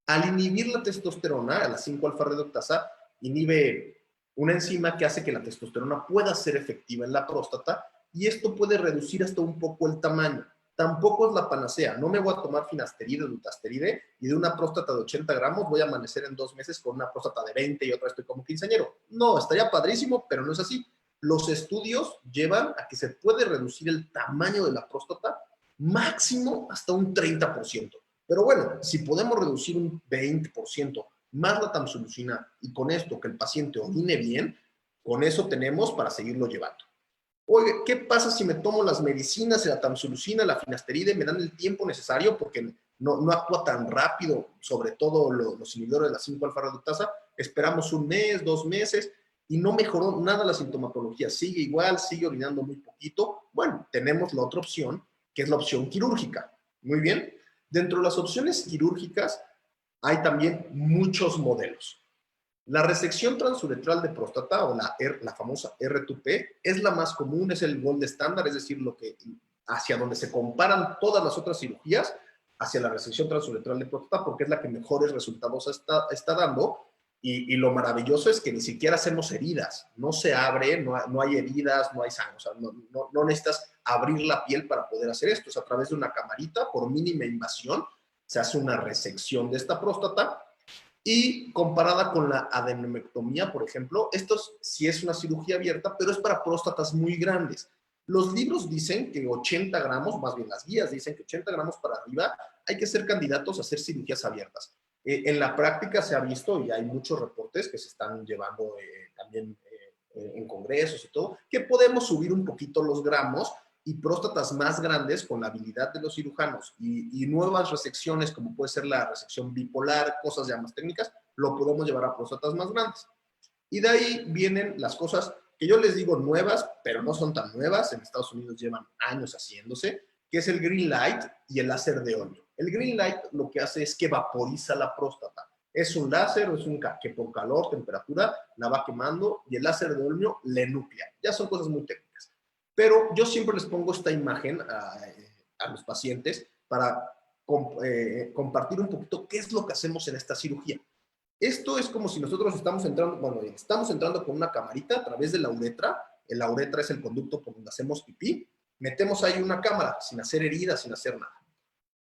Al inhibir la testosterona, la 5-alfa reductasa inhibe una enzima que hace que la testosterona pueda ser efectiva en la próstata, y esto puede reducir hasta un poco el tamaño. Tampoco es la panacea. No me voy a tomar finasteride o dutasteride y de una próstata de 80 gramos voy a amanecer en 2 meses con una próstata de 20 y otra estoy como quinceañero. No, estaría padrísimo, pero no es así. Los estudios llevan a que se puede reducir el tamaño de la próstata máximo hasta un 30%. Pero bueno, si podemos reducir un 20% más la tamsulusina, y con esto que el paciente orine bien, con eso tenemos para seguirlo llevando. Oye, ¿qué pasa si me tomo las medicinas, la tamsulusina, la finasteride, me dan el tiempo necesario porque no actúa tan rápido, sobre todo los inhibidores de la 5-alfa reductasa? Esperamos un mes, 2 meses, y no mejoró nada la sintomatología, sigue igual, sigue orinando muy poquito. Bueno, tenemos la otra opción, que es la opción quirúrgica. Muy bien. Dentro de las opciones quirúrgicas hay también muchos modelos. La resección transuretral de próstata, o la famosa R2P, es la más común, es el gold estándar, es decir, hacia donde se comparan todas las otras cirugías, hacia la resección transuretral de próstata, porque es la que mejores resultados está dando. Y lo maravilloso es que ni siquiera hacemos heridas, no se abre, no hay heridas, no hay sangre, o sea, no necesitas abrir la piel para poder hacer esto. Es a través de una camarita, por mínima invasión, se hace una resección de esta próstata. Y comparada con la adenomectomía, por ejemplo, esto sí es una cirugía abierta, pero es para próstatas muy grandes. Los libros dicen que 80 gramos, más bien las guías dicen que 80 gramos para arriba hay que ser candidatos a hacer cirugías abiertas. En la práctica se ha visto, y hay muchos reportes que se están llevando también en congresos y todo, que podemos subir un poquito los gramos, y próstatas más grandes con la habilidad de los cirujanos y nuevas resecciones, como puede ser la resección bipolar, cosas ya más técnicas, lo podemos llevar a próstatas más grandes. Y de ahí vienen las cosas que yo les digo nuevas, pero no son tan nuevas. En Estados Unidos llevan años haciéndose, que es el green light y el láser de Olmi. El green light lo que hace es que vaporiza la próstata. Es un láser, que por calor, temperatura, la va quemando, y el láser de Olmi le nuclea. Ya son cosas muy técnicas. Pero yo siempre les pongo esta imagen a los pacientes para compartir un poquito qué es lo que hacemos en esta cirugía. Esto es como si nosotros estamos entrando con una camarita a través de la uretra. La uretra es el conducto por donde hacemos pipí. Metemos ahí una cámara sin hacer heridas, sin hacer nada.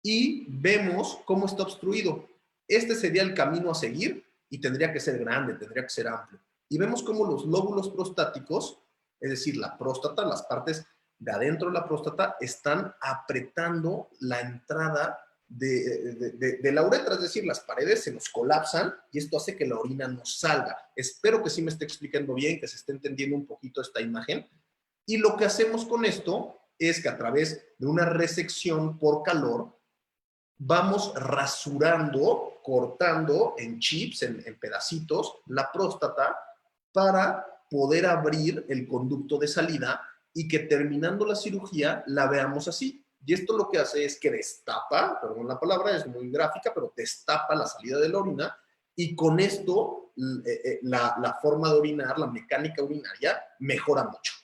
Y vemos cómo está obstruido. Este sería el camino a seguir y tendría que ser grande, tendría que ser amplio. Y vemos cómo los lóbulos prostáticos, es decir, la próstata, las partes de adentro de la próstata, están apretando la entrada de la uretra, es decir, las paredes se nos colapsan y esto hace que la orina no salga. Espero que sí me esté explicando bien, que se esté entendiendo un poquito esta imagen. Y lo que hacemos con esto es que a través de una resección por calor, vamos rasurando, cortando en chips, en pedacitos, la próstata para poder abrir el conducto de salida y que terminando la cirugía la veamos así. Y esto lo que hace es que destapa, perdón la palabra, es muy gráfica, pero destapa la salida de la orina y con esto la forma de orinar, la mecánica urinaria, mejora mucho.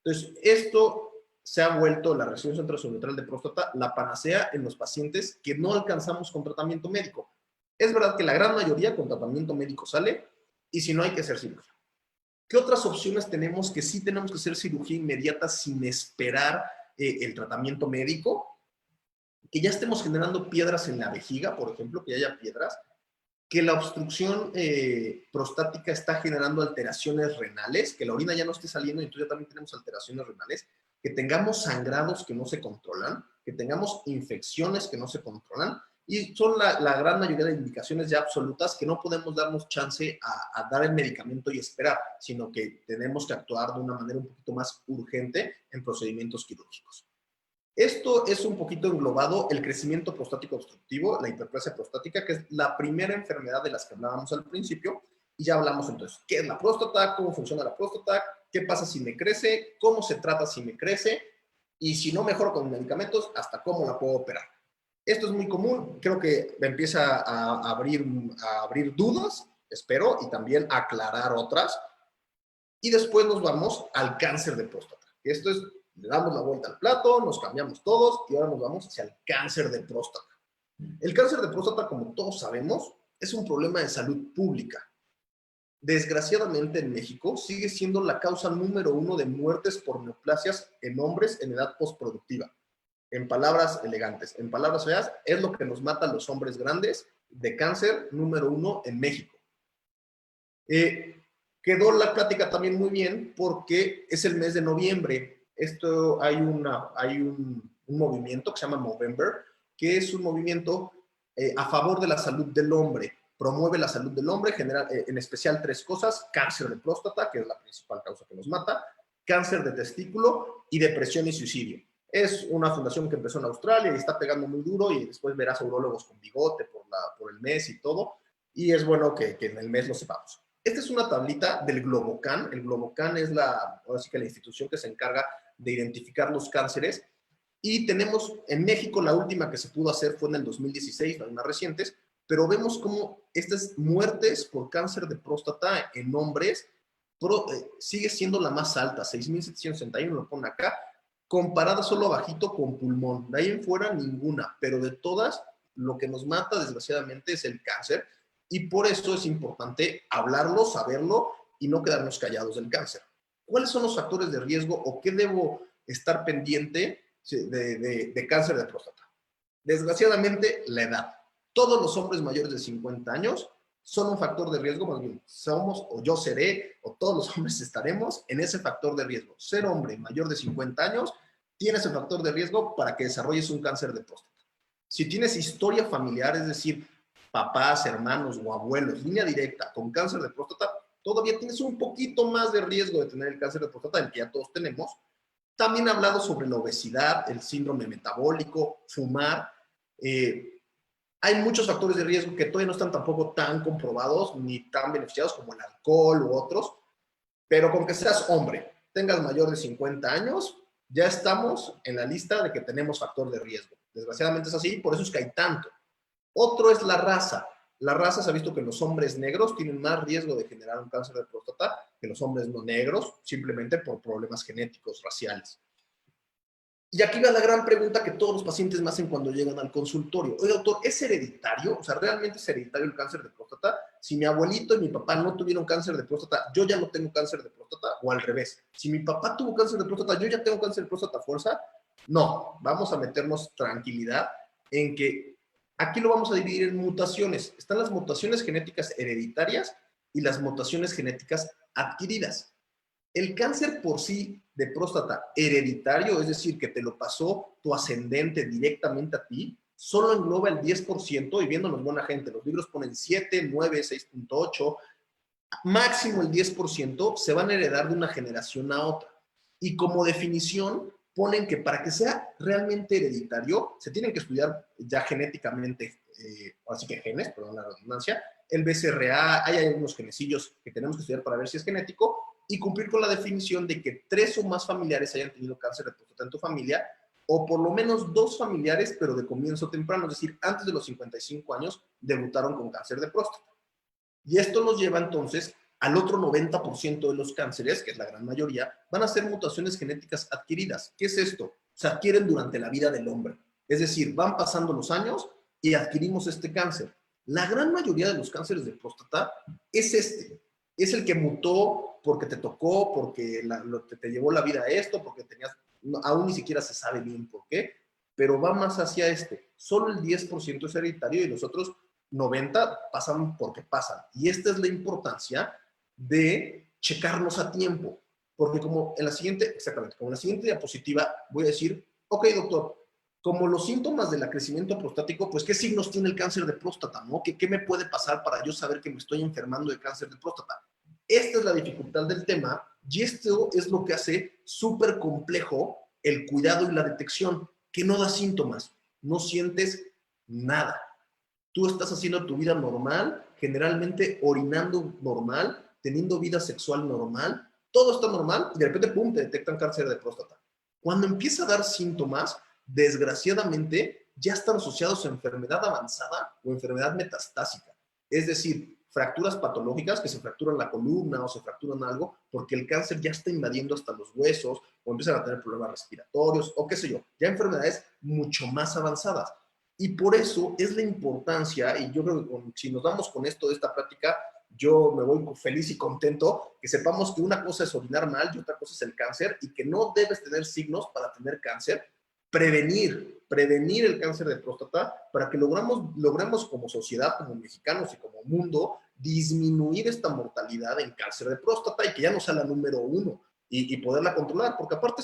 Entonces, esto se ha vuelto la resección centrosuretral de próstata la panacea en los pacientes que no alcanzamos con tratamiento médico. Es verdad que la gran mayoría con tratamiento médico sale y si no hay que hacer cirugía. ¿Qué otras opciones tenemos que sí tenemos que hacer cirugía inmediata sin esperar el tratamiento médico? Que ya estemos generando piedras en la vejiga, por ejemplo, que haya piedras, que la obstrucción prostática está generando alteraciones renales, que la orina ya no esté saliendo y entonces ya también tenemos alteraciones renales, que tengamos sangrados que no se controlan, que tengamos infecciones que no se controlan, y son la gran mayoría de indicaciones ya absolutas que no podemos darnos chance a dar el medicamento y esperar, sino que tenemos que actuar de una manera un poquito más urgente en procedimientos quirúrgicos. Esto es un poquito englobado el crecimiento prostático obstructivo, la hiperplasia prostática, que es la primera enfermedad de las que hablábamos al principio, y ya hablamos entonces, ¿qué es la próstata? ¿Cómo funciona la próstata? ¿Qué pasa si me crece? ¿Cómo se trata si me crece? Y si no mejoro con medicamentos, ¿hasta cómo la puedo operar? Esto es muy común, creo que me empieza a abrir dudas, espero, y también a aclarar otras. Y después nos vamos al cáncer de próstata. Esto es, le damos la vuelta al plato, nos cambiamos todos y ahora nos vamos hacia el cáncer de próstata. El cáncer de próstata, como todos sabemos, es un problema de salud pública. Desgraciadamente en México sigue siendo la causa número 1 de muertes por neoplasias en hombres en edad postproductiva. En palabras elegantes, en palabras feas, es lo que nos mata a los hombres grandes de cáncer número 1 en México. Quedó la plática también muy bien porque es el mes de noviembre. Hay un movimiento que se llama Movember, que es un movimiento a favor de la salud del hombre. Promueve la salud del hombre, genera en especial 3 cosas: cáncer de próstata, que es la principal causa que nos mata, cáncer de testículo y depresión y suicidio. Es una fundación que empezó en Australia y está pegando muy duro, y después verás a urólogos con bigote por el mes y todo, y es bueno que en el mes lo sepamos. Esta es una tablita del Globocan. El Globocan es ahora sí que la institución que se encarga de identificar los cánceres, y tenemos en México la última que se pudo hacer fue en el 2016, las más recientes, pero vemos cómo estas muertes por cáncer de próstata en hombres sigue siendo la más alta, 6,761 lo pone acá, comparada solo abajito con pulmón. De ahí en fuera ninguna, pero de todas, lo que nos mata desgraciadamente es el cáncer, y por eso es importante hablarlo, saberlo y no quedarnos callados del cáncer. ¿Cuáles son los factores de riesgo o qué debo estar pendiente de cáncer de próstata? Desgraciadamente, la edad. Todos los hombres mayores de 50 años son un factor de riesgo, más bien somos, o yo seré, o todos los hombres estaremos en ese factor de riesgo. Ser hombre mayor de 50 años tiene ese factor de riesgo para que desarrolles un cáncer de próstata. Si tienes historia familiar, es decir, papás, hermanos o abuelos, línea directa, con cáncer de próstata, todavía tienes un poquito más de riesgo de tener el cáncer de próstata, el que ya todos tenemos. También he hablado sobre la obesidad, el síndrome metabólico, fumar. Hay muchos factores de riesgo que todavía no están tampoco tan comprobados ni tan beneficiados como el alcohol u otros, pero con que seas hombre, tengas mayor de 50 años, ya estamos en la lista de que tenemos factor de riesgo. Desgraciadamente es así, por eso es que hay tanto. Otro es la raza. La raza se ha visto que los hombres negros tienen más riesgo de generar un cáncer de próstata que los hombres no negros, simplemente por problemas genéticos, raciales. Y aquí va la gran pregunta que todos los pacientes me hacen cuando llegan al consultorio. Oye, doctor, ¿es hereditario? O sea, ¿realmente es hereditario el cáncer de próstata? Si mi abuelito y mi papá no tuvieron cáncer de próstata, ¿yo ya no tengo cáncer de próstata? O al revés. Si mi papá tuvo cáncer de próstata, ¿yo ya tengo cáncer de próstata a fuerza? No, vamos a meternos tranquilidad en que aquí lo vamos a dividir en mutaciones. Están las mutaciones genéticas hereditarias y las mutaciones genéticas adquiridas. El cáncer por sí de próstata hereditario, es decir, que te lo pasó tu ascendente directamente a ti, solo engloba el 10% y viéndonos buena gente, los libros ponen 7, 9, 6.8, máximo el 10% se van a heredar de una generación a otra. Y como definición ponen que para que sea realmente hereditario, se tienen que estudiar ya genéticamente, así que genes, perdón la redundancia, el BCRA, hay algunos genesillos que tenemos que estudiar para ver si es genético, y cumplir con la definición de que 3 o más familiares hayan tenido cáncer de próstata en tu familia, o por lo menos 2 familiares, pero de comienzo temprano, es decir, antes de los 55 años, debutaron con cáncer de próstata. Y esto nos lleva entonces al otro 90% de los cánceres, que es la gran mayoría, van a ser mutaciones genéticas adquiridas. ¿Qué es esto? Se adquieren durante la vida del hombre. Es decir, van pasando los años y adquirimos este cáncer. La gran mayoría de los cánceres de próstata es este. Es el que mutó porque te tocó, porque te llevó la vida a esto, porque tenías, aún ni siquiera se sabe bien por qué, pero va más hacia este. Solo el 10% es hereditario y los otros 90 pasan porque pasan. Y esta es la importancia de checarnos a tiempo. Porque como en la siguiente, exactamente, como en la siguiente diapositiva voy a decir, ok, doctor, como los síntomas del crecimiento prostático, pues, ¿qué signos tiene el cáncer de próstata, no? ¿Qué me puede pasar para yo saber que me estoy enfermando de cáncer de próstata? Esta es la dificultad del tema y esto es lo que hace súper complejo el cuidado y la detección, que no da síntomas, no sientes nada. Tú estás haciendo tu vida normal, generalmente orinando normal, teniendo vida sexual normal, todo está normal y de repente, pum, te detectan cáncer de próstata. Cuando empieza a dar síntomas, desgraciadamente, ya están asociados a enfermedad avanzada o enfermedad metastásica. Es decir, fracturas patológicas que se fracturan la columna o se fracturan algo porque el cáncer ya está invadiendo hasta los huesos o empiezan a tener problemas respiratorios o qué sé yo, ya enfermedades mucho más avanzadas. Y por eso es la importancia, y yo creo que si nos damos con esto de esta práctica, yo me voy feliz y contento, que sepamos que una cosa es orinar mal y otra cosa es el cáncer, y que no debes tener signos para tener cáncer. Prevenir el cáncer de próstata para que logremos como sociedad, como mexicanos y como mundo, disminuir esta mortalidad en cáncer de próstata y que ya no sea la número 1 y poderla controlar, porque aparte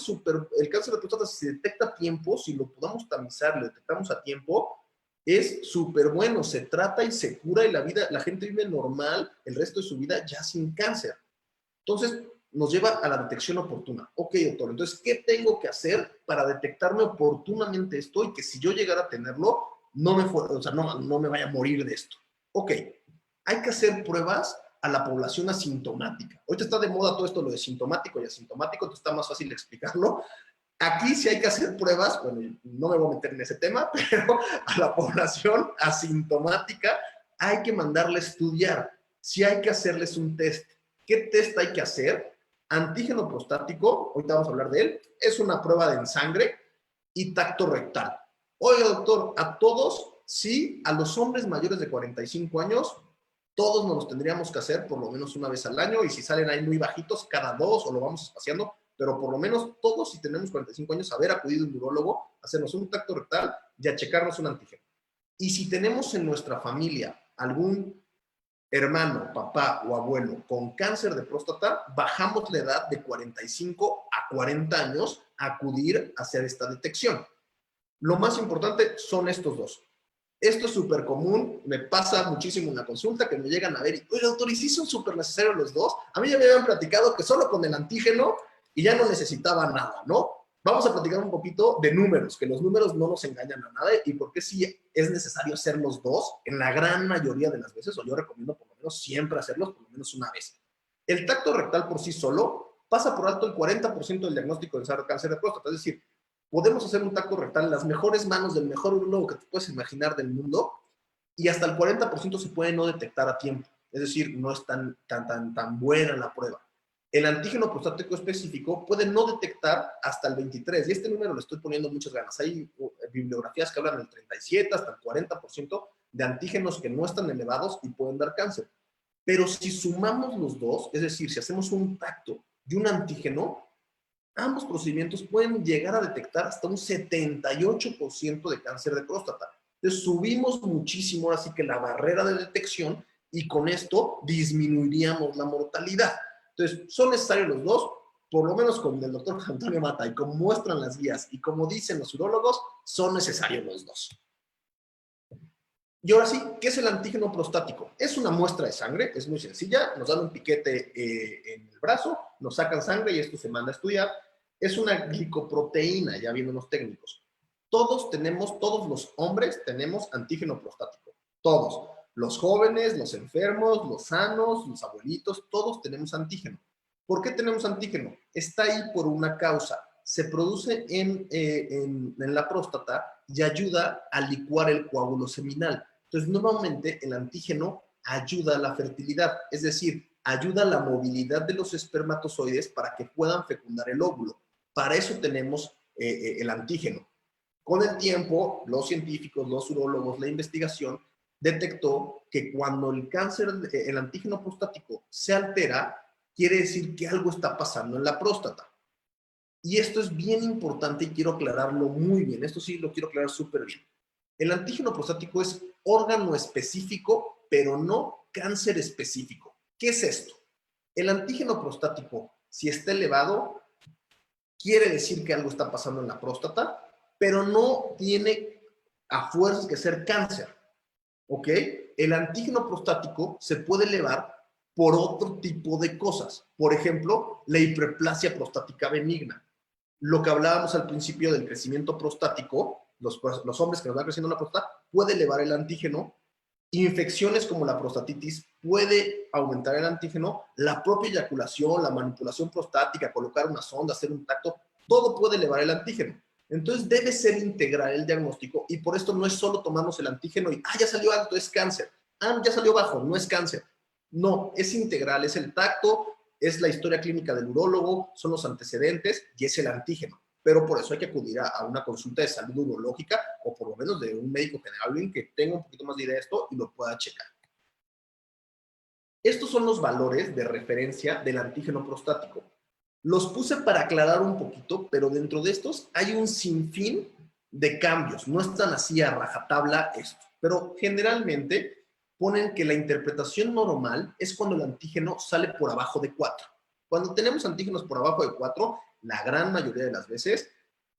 el cáncer de próstata, si se detecta a tiempo, si lo podamos tamizar, lo detectamos a tiempo, es súper bueno, se trata y se cura y la gente vive normal el resto de su vida ya sin cáncer. Entonces, nos lleva a la detección oportuna. Ok, doctor, entonces, ¿qué tengo que hacer para detectarme oportunamente esto y que si yo llegara a tenerlo, no me vaya a morir de esto? Ok, hay que hacer pruebas a la población asintomática. Ahorita está de moda todo esto, lo de sintomático y asintomático, entonces está más fácil de explicarlo. Aquí sí hay que hacer pruebas, bueno, no me voy a meter en ese tema, pero a la población asintomática hay que mandarle a estudiar. Sí hay que hacerles un test. ¿Qué test hay que hacer? Antígeno prostático, ahorita vamos a hablar de él, es una prueba de sangre y tacto rectal. Oye, doctor, a todos, sí, a los hombres mayores de 45 años, todos nos los tendríamos que hacer por lo menos una vez al año y si salen ahí muy bajitos, cada 2 o lo vamos espaciando, pero por lo menos todos, si tenemos 45 años, haber acudido a un urólogo, hacernos un tacto rectal y a checarnos un antígeno. Y si tenemos en nuestra familia algún hermano, papá o abuelo con cáncer de próstata, bajamos la edad de 45 a 40 años a acudir a hacer esta detección. Lo más importante son estos dos. Esto es súper común, me pasa muchísimo en la consulta que me llegan a ver y, oye, doctor, ¿y si son súper necesarios los dos? A mí ya me habían platicado que solo con el antígeno y ya no necesitaba nada, ¿no? Vamos a platicar un poquito de números, que los números no nos engañan a nada y por qué sí es necesario hacer los dos en la gran mayoría de las veces, o yo recomiendo por lo menos siempre hacerlos por lo menos una vez. El tacto rectal por sí solo pasa por alto el 40% del diagnóstico de cáncer de próstata. Es decir, podemos hacer un tacto rectal en las mejores manos del mejor urólogo que te puedes imaginar del mundo y hasta el 40% se puede no detectar a tiempo. Es decir, no es tan buena la prueba. El antígeno prostático específico puede no detectar hasta el 23%, y este número le estoy poniendo muchas ganas. Hay bibliografías que hablan del 37 hasta el 40% de antígenos que no están elevados y pueden dar cáncer. Pero si sumamos los dos, es decir, si hacemos un tacto y un antígeno, ambos procedimientos pueden llegar a detectar hasta un 78% de cáncer de próstata. Entonces subimos muchísimo, así que la barrera de detección, y con esto disminuiríamos la mortalidad. Entonces, son necesarios los dos, por lo menos con el doctor Antonio Mata, y como muestran las guías y como dicen los urólogos, son necesarios los dos. Y ahora sí, ¿qué es el antígeno prostático? Es una muestra de sangre, es muy sencilla, nos dan un piquete en el brazo, nos sacan sangre y esto se manda a estudiar. Es una glicoproteína, ya vienen los técnicos. Todos los hombres tenemos antígeno prostático, todos. Los jóvenes, los enfermos, los sanos, los abuelitos, todos tenemos antígeno. ¿Por qué tenemos antígeno? Está ahí por una causa. Se produce en la próstata y ayuda a licuar el coágulo seminal. Entonces, nuevamente, el antígeno ayuda a la fertilidad, es decir, ayuda a la movilidad de los espermatozoides para que puedan fecundar el óvulo. Para eso tenemos el antígeno. Con el tiempo, los científicos, los urólogos, la investigación detectó que cuando el antígeno prostático se altera, quiere decir que algo está pasando en la próstata. Y esto es bien importante y quiero aclararlo muy bien. Esto sí lo quiero aclarar súper bien. El antígeno prostático es órgano específico, pero no cáncer específico. ¿Qué es esto? El antígeno prostático, si está elevado, quiere decir que algo está pasando en la próstata, pero no tiene a fuerzas que ser cáncer. ¿Ok? El antígeno prostático se puede elevar por otro tipo de cosas. Por ejemplo, la hiperplasia prostática benigna. Lo que hablábamos al principio del crecimiento prostático, los hombres que nos van creciendo la próstata, puede elevar el antígeno. Infecciones como la prostatitis puede aumentar el antígeno. La propia eyaculación, la manipulación prostática, colocar una sonda, hacer un tacto, todo puede elevar el antígeno. Entonces debe ser integral el diagnóstico y por esto no es solo tomarnos el antígeno y, ya salió alto, es cáncer. Ya salió bajo, no es cáncer. No, es integral, es el tacto, es la historia clínica del urólogo, son los antecedentes y es el antígeno. Pero por eso hay que acudir a una consulta de salud urológica o por lo menos de un médico general, alguien que tenga un poquito más de idea de esto y lo pueda checar. Estos son los valores de referencia del antígeno prostático. Los puse para aclarar un poquito, pero dentro de estos hay un sinfín de cambios. No están así a rajatabla esto, pero generalmente ponen que la interpretación normal es cuando el antígeno sale por abajo de 4. Cuando tenemos antígenos por abajo de 4, la gran mayoría de las veces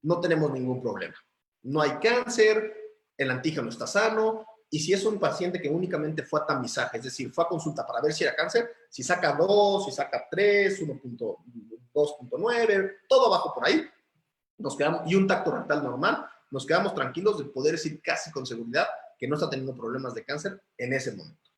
no tenemos ningún problema. No hay cáncer, el antígeno está sano, y si es un paciente que únicamente fue a tamizaje, es decir, fue a consulta para ver si era cáncer, si saca 2, si saca 3, 1.2.9, todo abajo por ahí, nos quedamos, y un tacto rectal normal, nos quedamos tranquilos de poder decir casi con seguridad que no está teniendo problemas de cáncer en ese momento.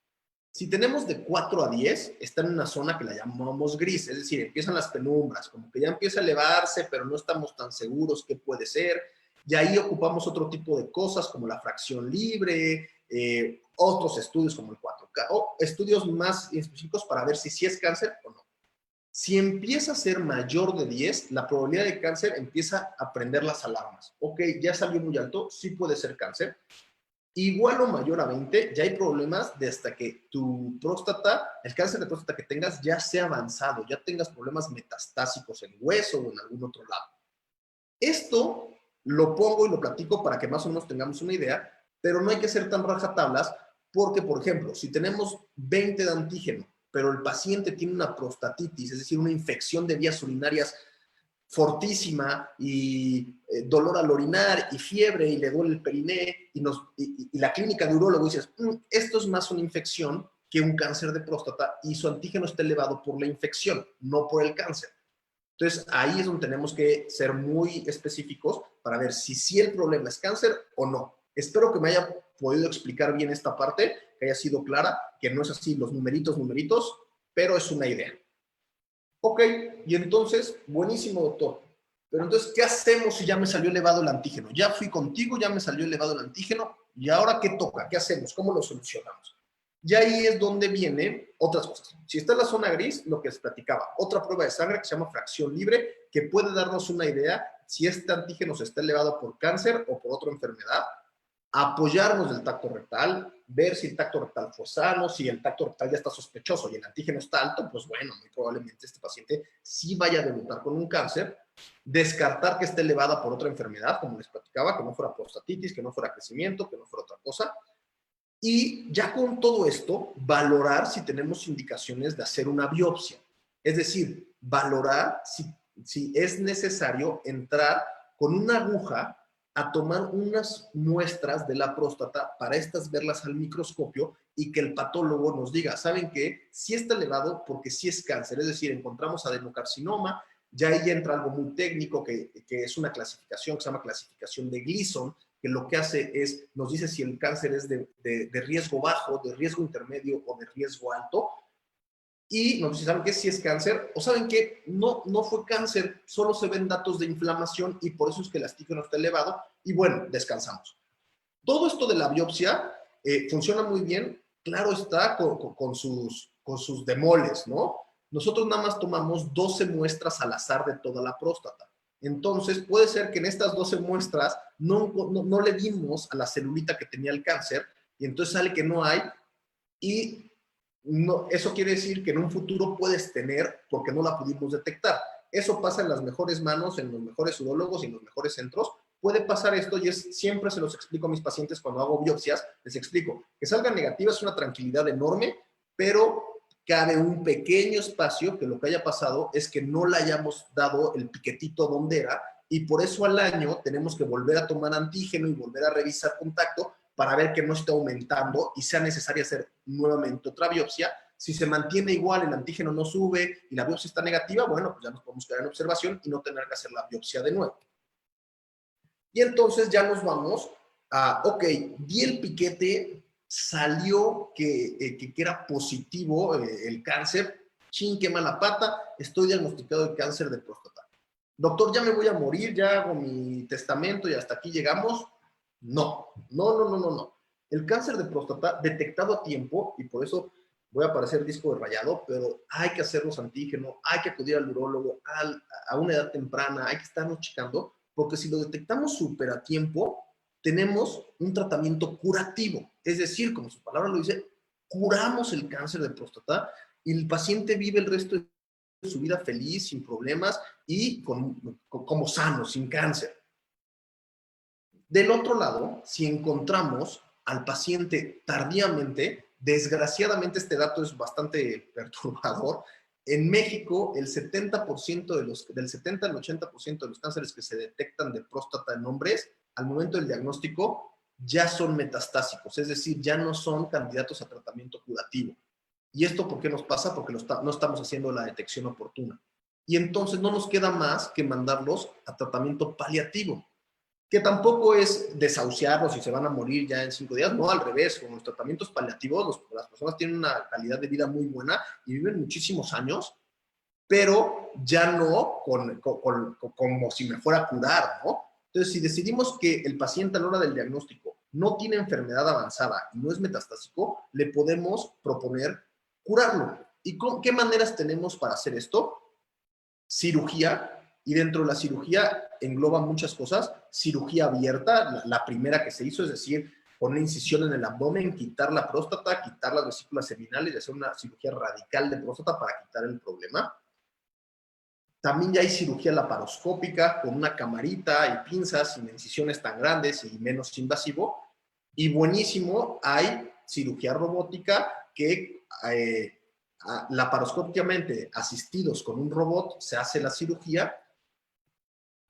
Si tenemos de 4 a 10, está en una zona que la llamamos gris, es decir, empiezan las penumbras, como que ya empieza a elevarse, pero no estamos tan seguros qué puede ser, y ahí ocupamos otro tipo de cosas como la fracción libre, otros estudios como el 4K, o estudios más específicos para ver si sí es cáncer o no. Si empieza a ser mayor de 10, la probabilidad de cáncer empieza a prender las alarmas. Ok, ya salió muy alto, sí puede ser cáncer. Igual o mayor a 20, ya hay problemas de hasta que tu próstata, el cáncer de próstata que tengas ya sea avanzado, ya tengas problemas metastásicos en hueso o en algún otro lado. Esto lo pongo y lo platico para que más o menos tengamos una idea, pero no hay que ser tan rajatablas porque, por ejemplo, si tenemos 20 de antígeno, pero el paciente tiene una prostatitis, es decir, una infección de vías urinarias fortísima y dolor al orinar y fiebre y le duele el periné y la clínica de urólogo dices, esto es más una infección que un cáncer de próstata y su antígeno está elevado por la infección, no por el cáncer. Entonces, ahí es donde tenemos que ser muy específicos para ver si el problema es cáncer o no. Espero que me haya podido explicar bien esta parte, que haya sido clara, que no es así los numeritos, pero es una idea. Ok, y entonces, buenísimo, doctor. Pero entonces, ¿qué hacemos si ya me salió elevado el antígeno? Ya fui contigo, ya me salió elevado el antígeno, ¿y ahora qué toca? ¿Qué hacemos? ¿Cómo lo solucionamos? Y ahí es donde vienen otras cosas. Si está en la zona gris, lo que les platicaba, otra prueba de sangre que se llama fracción libre, que puede darnos una idea si este antígeno se está elevado por cáncer o por otra enfermedad, apoyarnos del tacto rectal, ver si el tacto rectal fue sano, si el tacto rectal ya está sospechoso y el antígeno está alto, pues bueno, muy probablemente este paciente sí vaya a debutar con un cáncer, descartar que esté elevada por otra enfermedad, como les platicaba, que no fuera prostatitis, que no fuera crecimiento, que no fuera otra cosa, y ya con todo esto, valorar si tenemos indicaciones de hacer una biopsia, es decir, valorar si es necesario entrar con una aguja a tomar unas muestras de la próstata para estas verlas al microscopio y que el patólogo nos diga, ¿saben qué? Sí está elevado porque sí es cáncer, es decir, encontramos adenocarcinoma, ya ahí entra algo muy técnico que es una clasificación que se llama clasificación de Gleason, que lo que hace es, nos dice si el cáncer es de riesgo bajo, de riesgo intermedio o de riesgo alto, y nos dicen, ¿saben qué? Si es cáncer, o ¿saben qué? No, no fue cáncer, solo se ven datos de inflamación y por eso es que el antígeno está elevado y bueno, descansamos. Todo esto de la biopsia funciona muy bien, claro está, con sus demoles, ¿no? Nosotros nada más tomamos 12 muestras al azar de toda la próstata. Entonces, puede ser que en estas 12 muestras no le dimos a la celulita que tenía el cáncer y entonces sale que no hay y no, eso quiere decir que en un futuro puedes tener porque no la pudimos detectar. Eso pasa en las mejores manos, en los mejores urólogos y en los mejores centros. Puede pasar esto y siempre se los explico a mis pacientes cuando hago biopsias, les explico que salgan negativas es una tranquilidad enorme, pero cabe un pequeño espacio que lo que haya pasado es que no le hayamos dado el piquetito donde era y por eso al año tenemos que volver a tomar antígeno y volver a revisar contacto para ver que no esté aumentando y sea necesario hacer nuevamente otra biopsia. Si se mantiene igual, el antígeno no sube y la biopsia está negativa, bueno, pues ya nos podemos quedar en observación y no tener que hacer la biopsia de nuevo. Y entonces ya nos vamos a, ok, di el piquete, salió que era positivo el cáncer, chin, qué mala pata, estoy diagnosticado de cáncer de próstata. Doctor, ya me voy a morir, ya hago mi testamento y hasta aquí llegamos. No. El cáncer de próstata detectado a tiempo, y por eso voy a parecer disco de rayado, pero hay que hacer los antígenos, hay que acudir al urólogo a una edad temprana, hay que estarnos checando, porque si lo detectamos súper a tiempo, tenemos un tratamiento curativo. Es decir, como su palabra lo dice, curamos el cáncer de próstata y el paciente vive el resto de su vida feliz, sin problemas y como sano, sin cáncer. Del otro lado, si encontramos al paciente tardíamente, desgraciadamente este dato es bastante perturbador, en México el 70% del 70 al 80% de los cánceres que se detectan de próstata en hombres, al momento del diagnóstico, ya son metastásicos, es decir, ya no son candidatos a tratamiento curativo. ¿Y esto por qué nos pasa? Porque no estamos haciendo la detección oportuna. Y entonces no nos queda más que mandarlos a tratamiento paliativo, que tampoco es desahuciarlos y se van a morir ya en 5 días, no, al revés, con los tratamientos paliativos las personas tienen una calidad de vida muy buena y viven muchísimos años, pero ya no como si me fuera a curar, ¿no? Entonces, si decidimos que el paciente a la hora del diagnóstico no tiene enfermedad avanzada y no es metastásico, le podemos proponer curarlo. ¿Y qué maneras tenemos para hacer esto? Cirugía, y dentro de la cirugía engloba muchas cosas. Cirugía abierta, la primera que se hizo, es decir, poner incisión en el abdomen, quitar la próstata, quitar las vesículas seminales y hacer una cirugía radical de próstata para quitar el problema. También ya hay cirugía laparoscópica con una camarita y pinzas sin incisiones tan grandes y menos invasivo. Y buenísimo, hay cirugía robótica que laparoscópicamente asistidos con un robot se hace la cirugía.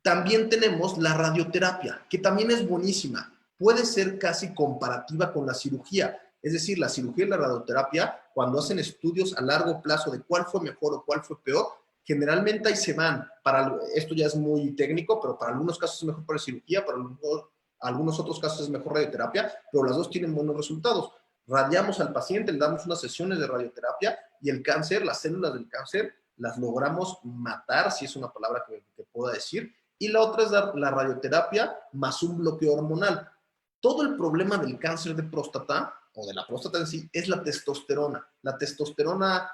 También tenemos la radioterapia, que también es buenísima. Puede ser casi comparativa con la cirugía. Es decir, la cirugía y la radioterapia, cuando hacen estudios a largo plazo de cuál fue mejor o cuál fue peor, generalmente ahí se van. Esto ya es muy técnico, pero para algunos casos es mejor para cirugía, para algunos otros casos es mejor radioterapia, pero las dos tienen buenos resultados. Radiamos al paciente, le damos unas sesiones de radioterapia y el cáncer, las células del cáncer, las logramos matar, si es una palabra que pueda decir, y la otra es la radioterapia más un bloqueo hormonal. Todo el problema del cáncer de próstata, o de la próstata en sí, es la testosterona. La testosterona,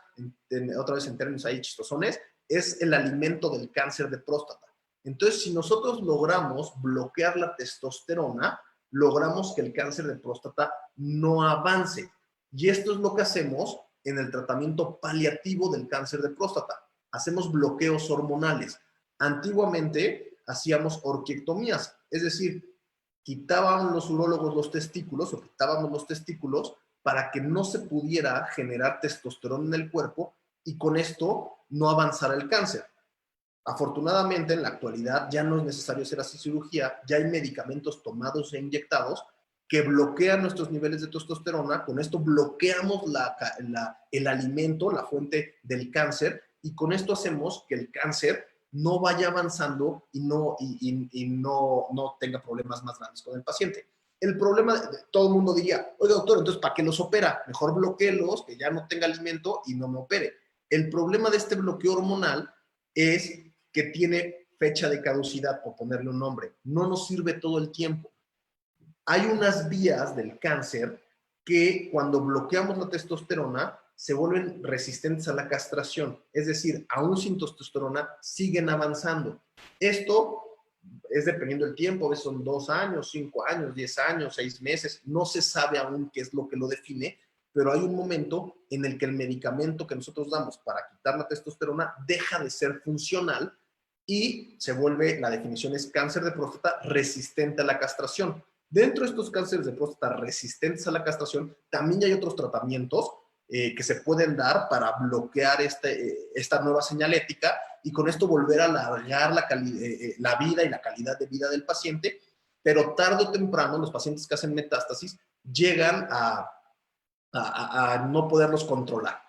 otra vez en términos ahí chistosones, es el alimento del cáncer de próstata. Entonces, si nosotros logramos bloquear la testosterona, logramos que el cáncer de próstata no avance. Y esto es lo que hacemos en el tratamiento paliativo del cáncer de próstata. Hacemos bloqueos hormonales. Antiguamente hacíamos orquiectomías, es decir, quitaban los urólogos los testículos o quitábamos los testículos para que no se pudiera generar testosterona en el cuerpo y con esto no avanzara el cáncer. Afortunadamente, en la actualidad ya no es necesario hacer así cirugía, ya hay medicamentos tomados e inyectados que bloquean nuestros niveles de testosterona, con esto bloqueamos el alimento, la fuente del cáncer, y con esto hacemos que el cáncer no vaya avanzando y no tenga problemas más grandes con el paciente. El problema, todo el mundo diría, oiga doctor, entonces ¿para qué los opera? Mejor bloqueelos, que ya no tenga alimento y no me opere. El problema de este bloqueo hormonal es que tiene fecha de caducidad, por ponerle un nombre. No nos sirve todo el tiempo. Hay unas vías del cáncer que cuando bloqueamos la testosterona se vuelven resistentes a la castración. Es decir, aún sin testosterona siguen avanzando. Esto es dependiendo del tiempo, a veces son 2 años, 5 años, 10 años, 6 meses. No se sabe aún qué es lo que lo define, pero hay un momento en el que el medicamento que nosotros damos para quitar la testosterona deja de ser funcional y se vuelve, la definición es cáncer de próstata resistente a la castración. Dentro de estos cánceres de próstata resistentes a la castración, también hay otros tratamientos que se pueden dar para bloquear esta nueva señalética y con esto volver a alargar la vida y la calidad de vida del paciente, pero tarde o temprano los pacientes que hacen metástasis llegan a no poderlos controlar.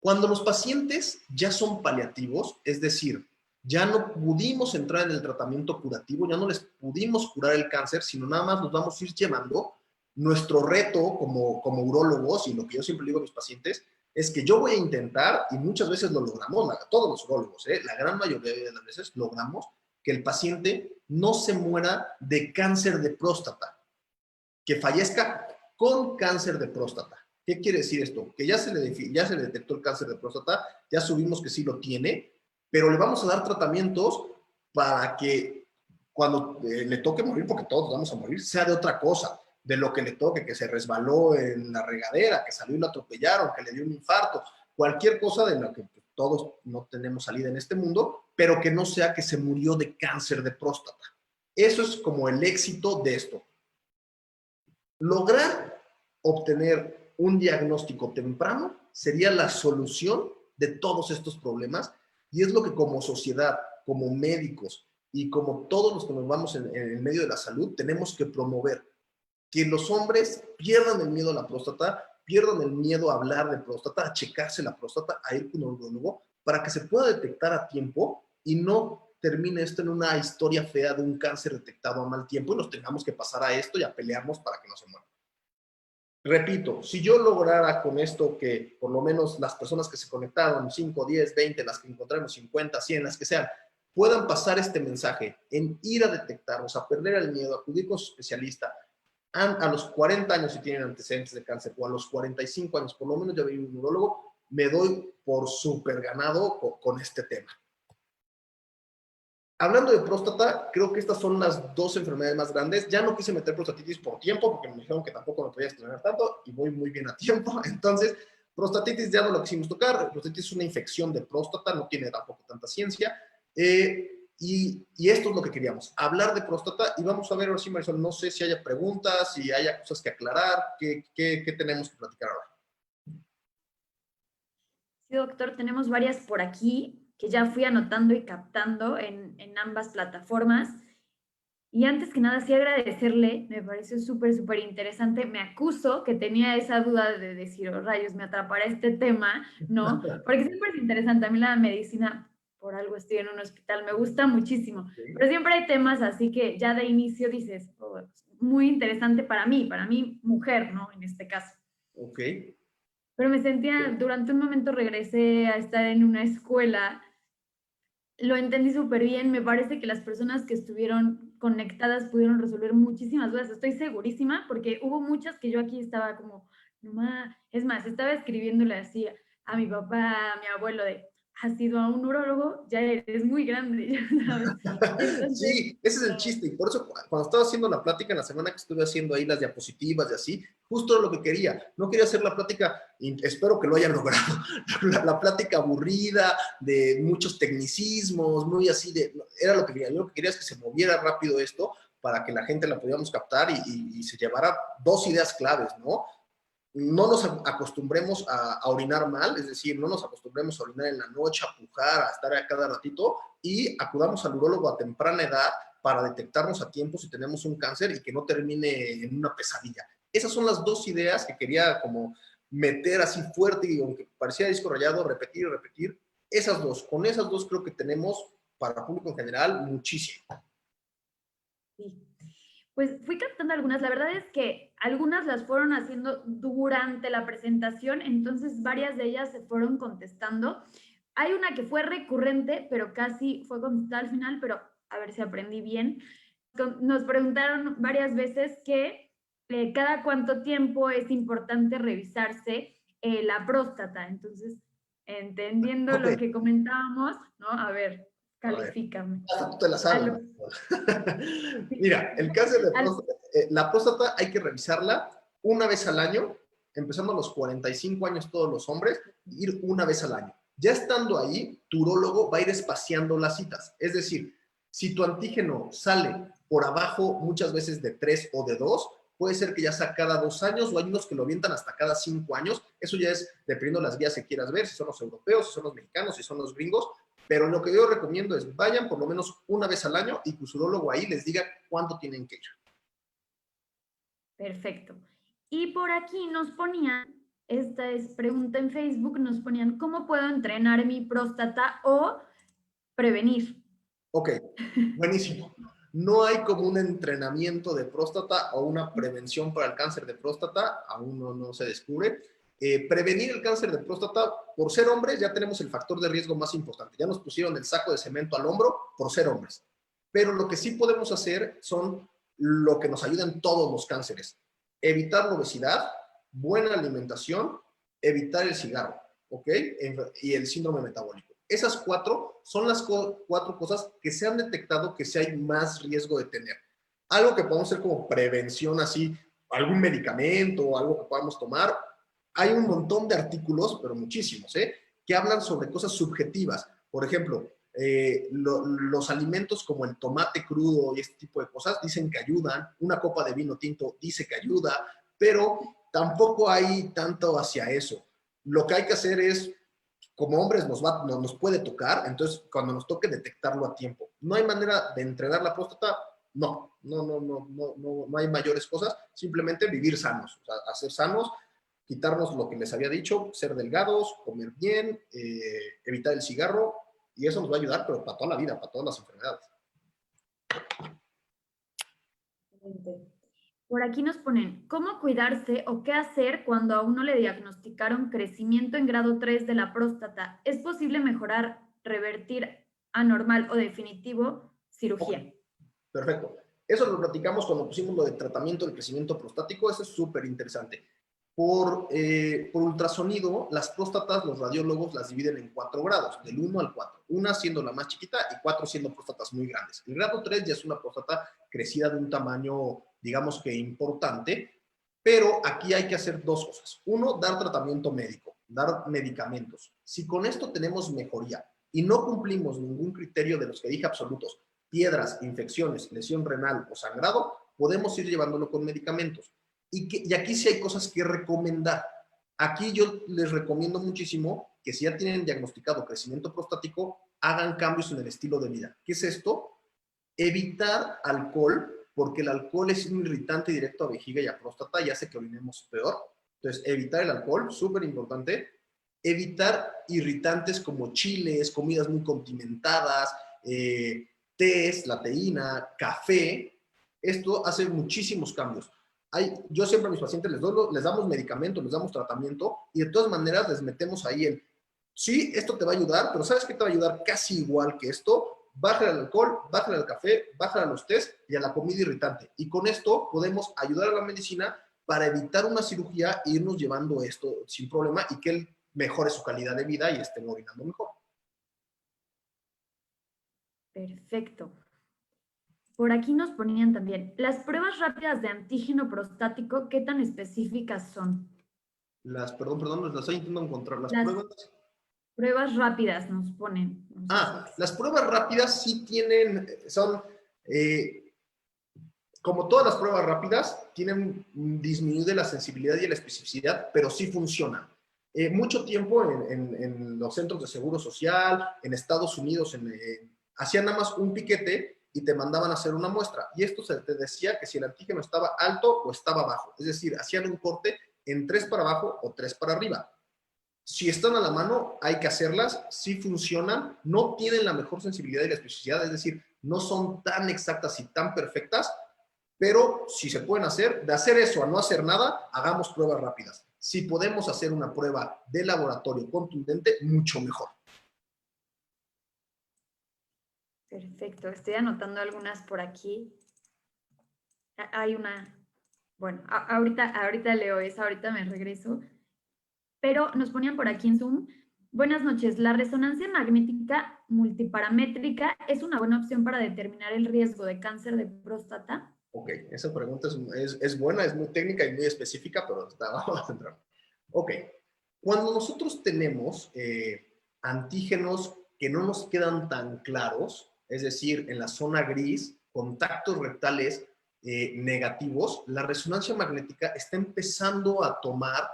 Cuando los pacientes ya son paliativos, es decir, ya no pudimos entrar en el tratamiento curativo, ya no les pudimos curar el cáncer, sino nada más nos vamos a ir llevando. Nuestro reto como urólogos, y lo que yo siempre digo a mis pacientes, es que yo voy a intentar, y muchas veces lo logramos, todos los urólogos, la gran mayoría de las veces logramos que el paciente no se muera de cáncer de próstata, que fallezca con cáncer de próstata. ¿Qué quiere decir esto? Que ya se le detectó el cáncer de próstata, ya subimos que sí lo tiene, pero le vamos a dar tratamientos para que cuando le toque morir, porque todos vamos a morir, sea de otra cosa, de lo que le toque, que se resbaló en la regadera, que salió y lo atropellaron, que le dio un infarto, cualquier cosa de la que todos no tenemos salida en este mundo, pero que no sea que se murió de cáncer de próstata. Eso es como el éxito de esto. Lograr obtener un diagnóstico temprano sería la solución de todos estos problemas y es lo que como sociedad, como médicos y como todos los que nos vamos en el medio de la salud tenemos que promover. Que los hombres pierdan el miedo a la próstata, pierdan el miedo a hablar de próstata, a checarse la próstata, a ir con un urólogo, para que se pueda detectar a tiempo y no termine esto en una historia fea de un cáncer detectado a mal tiempo y nos tengamos que pasar a esto y a pelearnos para que no se muera. Repito, si yo lograra con esto que por lo menos las personas que se conectaron, 5, 10, 20, las que encontramos 50, 100, las que sean, puedan pasar este mensaje en ir a detectarnos, a perder el miedo, a acudir con su especialista, a los 40 años si tienen antecedentes de cáncer o a los 45 años, por lo menos ya vi un urólogo, me doy por súper ganado con este tema. Hablando de próstata, creo que estas son las 2 enfermedades más grandes. Ya no quise meter prostatitis por tiempo, porque me dijeron que tampoco me podía extrañar tanto, y voy muy bien a tiempo. Entonces, prostatitis ya no lo quisimos tocar. Prostatitis es una infección de próstata, no tiene tampoco tanta ciencia. Y esto es lo que queríamos, hablar de próstata. Y vamos a ver ahora sí, Marisol, no sé si haya preguntas, si haya cosas que aclarar, ¿qué tenemos que platicar ahora? Sí, doctor, tenemos varias por aquí que ya fui anotando y captando en ambas plataformas. Y antes que nada, sí agradecerle, me pareció súper, súper interesante. Me acuso que tenía esa duda de decir, oh, rayos, me atrapará este tema, ¿no? Porque siempre es interesante. A mí la medicina, por algo estoy en un hospital, me gusta muchísimo. Sí. Pero siempre hay temas así que ya de inicio dices, oh, muy interesante para mí mujer, ¿no? En este caso. Ok. pero me sentía, durante un momento regresé a estar en una escuela, lo entendí súper bien, me parece que las personas que estuvieron conectadas pudieron resolver muchísimas dudas, estoy segurísima, porque hubo muchas que yo aquí estaba como, no ma, es más, estaba escribiéndole así a mi papá, a mi abuelo de, has ido a un urólogo, ya eres muy grande, ya sabes. Entonces, Sí, ese es el chiste. Y por eso, cuando estaba haciendo la plática en la semana que estuve haciendo ahí las diapositivas y así, justo era lo que quería. No quería hacer la plática, y espero que lo hayan logrado, la plática aburrida, de muchos tecnicismos, muy así de. Era lo que quería. Yo lo que quería es que se moviera rápido esto para que la gente la pudiéramos captar y se llevara dos ideas claves, ¿no? No nos acostumbremos a orinar mal, es decir, no nos acostumbremos a orinar en la noche, a pujar, a estar a cada ratito y acudamos al urólogo a temprana edad para detectarnos a tiempo si tenemos un cáncer y que no termine en una pesadilla. Esas son las dos ideas que quería como meter así fuerte y aunque parecía disco rayado, repetir y repetir. Esas dos, con esas dos creo que tenemos para el público en general muchísimo. sí. Pues fui captando algunas, la verdad es que algunas las fueron haciendo durante la presentación, entonces varias de ellas se fueron contestando. Hay una que fue recurrente, pero casi fue contestada al final, pero a ver si aprendí bien. Nos preguntaron varias veces que cada cuánto tiempo es importante revisarse la próstata. Entonces, entendiendo Ok, lo que comentábamos, ¿no? A ver, a ver, califícame. hasta tú te la A sabes. los, Mira, el cáncer de al, próstata, la próstata hay que revisarla una vez al año, empezando a los 45 años todos los hombres, ir una vez al año. Ya estando ahí, tu urólogo va a ir espaciando las citas. Es decir, si tu antígeno sale por abajo muchas veces de 3 o de 2, puede ser que ya sea cada 2 años o hay unos que lo avientan hasta cada 5 años. Eso ya es dependiendo de las guías que quieras ver, si son los europeos, si son los mexicanos, si son los gringos. Pero lo que yo recomiendo es vayan por lo menos una vez al año y que su urólogo ahí les diga cuánto tienen que ir. Perfecto. Y por aquí nos ponían, esta es pregunta en Facebook, nos ponían, ¿cómo puedo entrenar mi próstata o prevenir? Ok, buenísimo. No hay como un entrenamiento de próstata o una prevención para el cáncer de próstata, aún no se descubre. Prevenir el cáncer de próstata, por ser hombres, ya tenemos el factor de riesgo más importante. Ya nos pusieron el saco de cemento al hombro por ser hombres. Pero lo que sí podemos hacer son lo que nos ayuda en todos los cánceres. Evitar la obesidad, buena alimentación, evitar el cigarro, ¿ok? Y el síndrome metabólico. Esas cuatro son las cuatro cosas que se han detectado que sí hay más riesgo de tener. Algo que podemos hacer como prevención, así, algún medicamento o algo que podamos tomar. Hay un montón de artículos, pero muchísimos, que hablan sobre cosas subjetivas. Por ejemplo, los alimentos como el tomate crudo y este tipo de cosas dicen que ayudan. Una copa de vino tinto dice que ayuda, pero tampoco hay tanto hacia eso. Lo que hay que hacer es como hombres nos puede tocar, entonces cuando nos toque detectarlo a tiempo. No hay manera de entrenar la próstata, no hay mayores cosas, simplemente vivir sanos, o sea, hacer sanos, quitarnos lo que les había dicho, ser delgados, comer bien, evitar el cigarro, y eso nos va a ayudar, pero para toda la vida, para todas las enfermedades. Por aquí nos ponen, ¿cómo cuidarse o qué hacer cuando a uno le diagnosticaron crecimiento en grado 3 de la próstata? ¿Es posible mejorar, revertir anormal o definitivo cirugía? Okay. Perfecto. Eso lo platicamos cuando pusimos lo de tratamiento del crecimiento prostático, eso es súper interesante. Por ultrasonido, las próstatas, los radiólogos las dividen en 4 grados, del 1 al 4. Una siendo la más chiquita y 4 siendo próstatas muy grandes. El grado 3 ya es una próstata crecida de un tamaño, digamos que importante, pero aquí hay que hacer dos cosas. Uno, dar tratamiento médico, dar medicamentos. Si con esto tenemos mejoría y no cumplimos ningún criterio de los que dije absolutos, piedras, infecciones, lesión renal o sangrado, podemos ir llevándolo con medicamentos. Y aquí sí hay cosas que recomendar. Aquí yo les recomiendo muchísimo que si ya tienen diagnosticado crecimiento prostático, hagan cambios en el estilo de vida. ¿Qué es esto? Evitar alcohol, porque el alcohol es un irritante directo a vejiga y a próstata y hace que orinemos peor. Entonces, evitar el alcohol, súper importante. Evitar irritantes como chiles, comidas muy condimentadas, tés, la teína, café. Esto hace muchísimos cambios. Yo siempre a mis pacientes les damos medicamento, les damos tratamiento y de todas maneras les metemos ahí el, sí, esto te va a ayudar, pero ¿sabes qué te va a ayudar casi igual que esto? Bájale al alcohol, bájale al café, bájale a los tés y a la comida irritante. Y con esto podemos ayudar a la medicina para evitar una cirugía e irnos llevando esto sin problema y que él mejore su calidad de vida y esté orinando mejor. Perfecto. Por aquí nos ponían también, las pruebas rápidas de antígeno prostático, ¿qué tan específicas son? Perdón, las estoy intentando encontrar. Las pruebas rápidas nos ponen. No sé si las pruebas rápidas sí tienen, como todas las pruebas rápidas, tienen disminuye la sensibilidad y la especificidad, pero sí funcionan. Mucho tiempo en los centros de seguro social, en Estados Unidos, hacían nada más un piquete y te mandaban a hacer una muestra. Y esto se te decía que si el antígeno estaba alto o estaba bajo. Es decir, hacían un corte en 3 para abajo o 3 para arriba. Si están a la mano, hay que hacerlas. Sí funcionan. No tienen la mejor sensibilidad y la especificidad. Es decir, no son tan exactas y tan perfectas. Pero si se pueden hacer, de hacer eso a no hacer nada, hagamos pruebas rápidas. Si podemos hacer una prueba de laboratorio contundente, mucho mejor. Perfecto, estoy anotando algunas por aquí. Hay una, bueno, ahorita leo esa, ahorita me regreso. Pero nos ponían por aquí en Zoom. Buenas noches, ¿la resonancia magnética multiparamétrica es una buena opción para determinar el riesgo de cáncer de próstata? Ok, esa pregunta es buena, es muy técnica y muy específica, pero vamos a centrar. Ok, cuando nosotros tenemos antígenos que no nos quedan tan claros, es decir, en la zona gris, contactos rectales negativos, la resonancia magnética está empezando a tomar,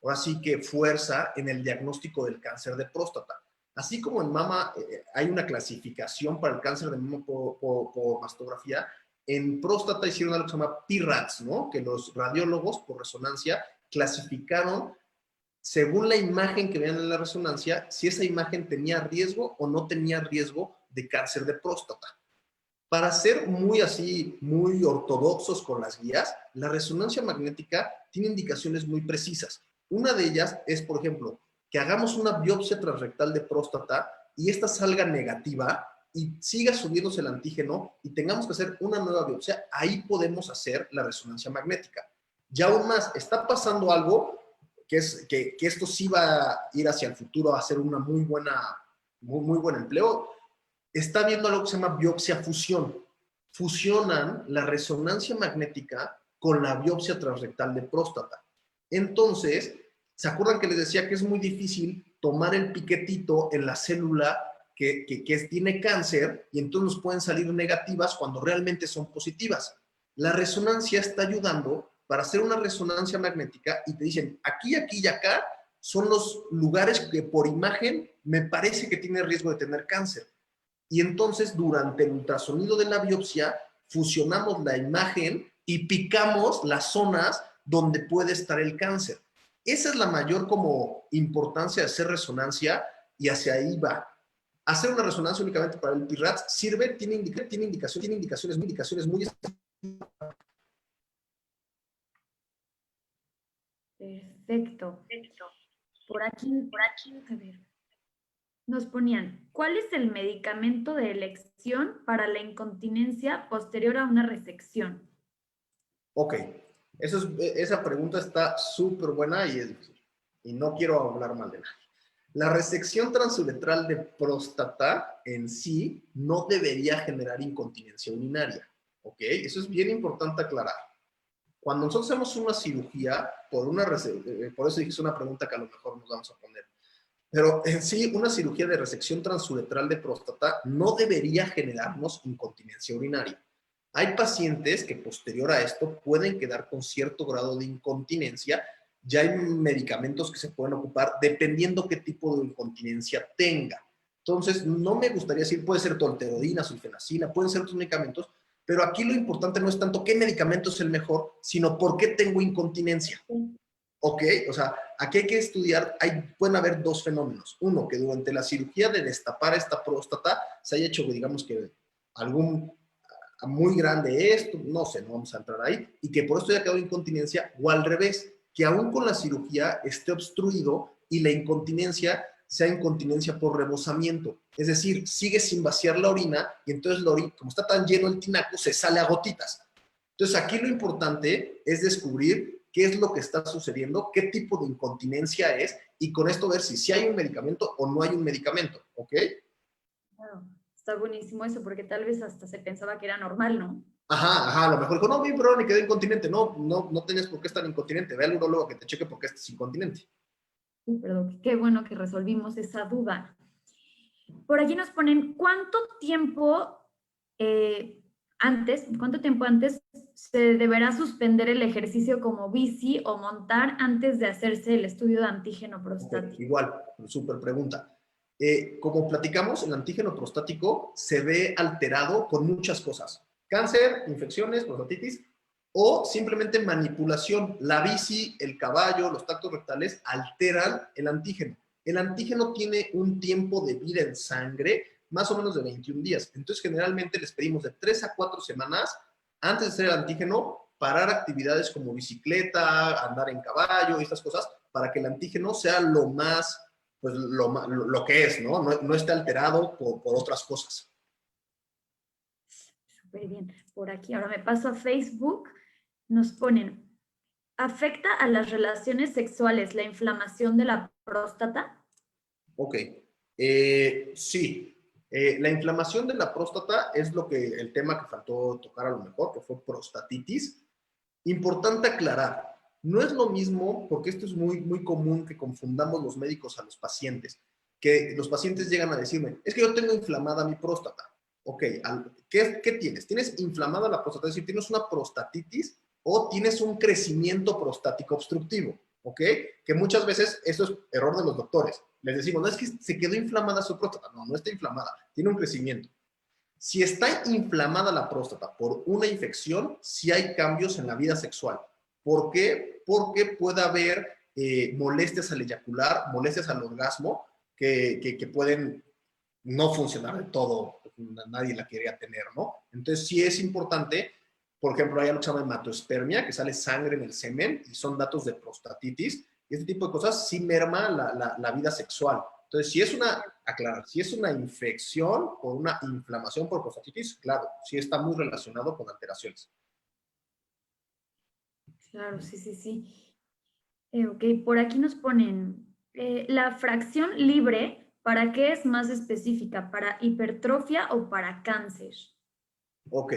ahora sí que fuerza en el diagnóstico del cáncer de próstata. Así como en mama hay una clasificación para el cáncer de mama por mastografía, en próstata hicieron algo que se llama PIRADS, ¿no? Que los radiólogos por resonancia clasificaron según la imagen que veían en la resonancia, si esa imagen tenía riesgo o no tenía riesgo de cáncer de próstata. Para ser muy ortodoxos con las guías, la resonancia magnética tiene indicaciones muy precisas. Una de ellas es, por ejemplo, que hagamos una biopsia transrectal de próstata y esta salga negativa y siga subiéndose el antígeno y tengamos que hacer una nueva biopsia, ahí podemos hacer la resonancia magnética. Y aún más, está pasando algo que esto sí va a ir hacia el futuro a hacer una muy buen empleo. Está viendo algo que se llama biopsia fusión. Fusionan la resonancia magnética con la biopsia transrectal de próstata. Entonces, ¿se acuerdan que les decía que es muy difícil tomar el piquetito en la célula que tiene cáncer y entonces nos pueden salir negativas cuando realmente son positivas? La resonancia está ayudando para hacer una resonancia magnética y te dicen, aquí, aquí y acá son los lugares que por imagen me parece que tiene riesgo de tener cáncer. Y entonces durante el ultrasonido de la biopsia fusionamos la imagen y picamos las zonas donde puede estar el cáncer. Esa es la mayor como importancia de hacer resonancia y hacia ahí va. Hacer una resonancia únicamente para el PIRADS sirve, tiene indicaciones muy Perfecto. Por aquí, a ver. Nos ponían, ¿cuál es el medicamento de elección para la incontinencia posterior a una resección? Ok, esa pregunta está súper buena y no quiero hablar mal de nadie. La resección transuretral de próstata en sí no debería generar incontinencia urinaria. ¿Ok? Eso es bien importante aclarar. Cuando nosotros hacemos una cirugía, por eso dije, es una pregunta que a lo mejor nos vamos a poner. Pero en sí, una cirugía de resección transuretral de próstata no debería generarnos incontinencia urinaria. Hay pacientes que posterior a esto pueden quedar con cierto grado de incontinencia. Ya hay medicamentos que se pueden ocupar dependiendo qué tipo de incontinencia tenga. Entonces, no me gustaría decir, puede ser tolterodina, sulfenacina, pueden ser otros medicamentos, pero aquí lo importante no es tanto qué medicamento es el mejor, sino por qué tengo incontinencia. ¿Ok? O sea, aquí hay que estudiar, pueden haber dos fenómenos. Uno, que durante la cirugía de destapar esta próstata se haya hecho, digamos que muy grande esto, no sé, no vamos a entrar ahí, y que por esto ya quedó incontinencia, o al revés, que aún con la cirugía esté obstruido y la incontinencia sea incontinencia por rebosamiento. Es decir, sigue sin vaciar la orina y entonces la orina, como está tan lleno el tinaco, se sale a gotitas. Entonces aquí lo importante es descubrir qué es lo que está sucediendo, qué tipo de incontinencia es y con esto ver si hay un medicamento o no hay un medicamento, ¿ok? Wow, está buenísimo eso, porque tal vez hasta se pensaba que era normal, ¿no? Ajá, a lo mejor dijo, no, mi perdón, me quedé incontinente. No tenías por qué estar incontinente. Ve al urólogo que te cheque porque estás incontinente. Perdón, qué bueno que resolvimos esa duda. Por allí nos ponen, cuánto tiempo antes se deberá suspender el ejercicio como bici o montar antes de hacerse el estudio de antígeno prostático? Okay, igual, súper pregunta. Como platicamos, el antígeno prostático se ve alterado con muchas cosas. Cáncer, infecciones, prostatitis o simplemente manipulación. La bici, el caballo, los tactos rectales alteran el antígeno. El antígeno tiene un tiempo de vida en sangre más o menos de 21 días. Entonces, generalmente les pedimos de 3 a 4 semanas antes de hacer el antígeno, parar actividades como bicicleta, andar en caballo y estas cosas para que el antígeno sea lo más, pues lo que es, ¿no? No esté alterado por otras cosas. Súper bien. Por aquí, ahora me paso a Facebook, nos ponen, ¿afecta a las relaciones sexuales la inflamación de la próstata? Ok. Sí. La inflamación de la próstata es el tema que faltó tocar a lo mejor, que fue prostatitis. Importante aclarar, no es lo mismo, porque esto es muy, muy común que confundamos los médicos a los pacientes, que los pacientes llegan a decirme, es que yo tengo inflamada mi próstata. Ok, ¿qué tienes? ¿Tienes inflamada la próstata? Es decir, ¿tienes una prostatitis o tienes un crecimiento prostático obstructivo? ¿Ok? Que muchas veces eso es error de los doctores. Les decimos, no es que se quedó inflamada su próstata. No, no está inflamada, tiene un crecimiento. Si está inflamada la próstata por una infección, sí hay cambios en la vida sexual. ¿Por qué? Porque puede haber molestias al eyacular, molestias al orgasmo, que pueden no funcionar del todo. Nadie la quería tener, ¿no? Entonces sí es importante, por ejemplo, hay algo que se llama hematospermia, que sale sangre en el semen y son datos de prostatitis. Y este tipo de cosas sí merma la vida sexual. Entonces, si es una infección o una inflamación por prostatitis, claro, sí está muy relacionado con alteraciones. Claro, sí, sí, sí. Ok, por aquí nos ponen, la fracción libre, ¿para qué es más específica? ¿Para hipertrofia o para cáncer? Ok,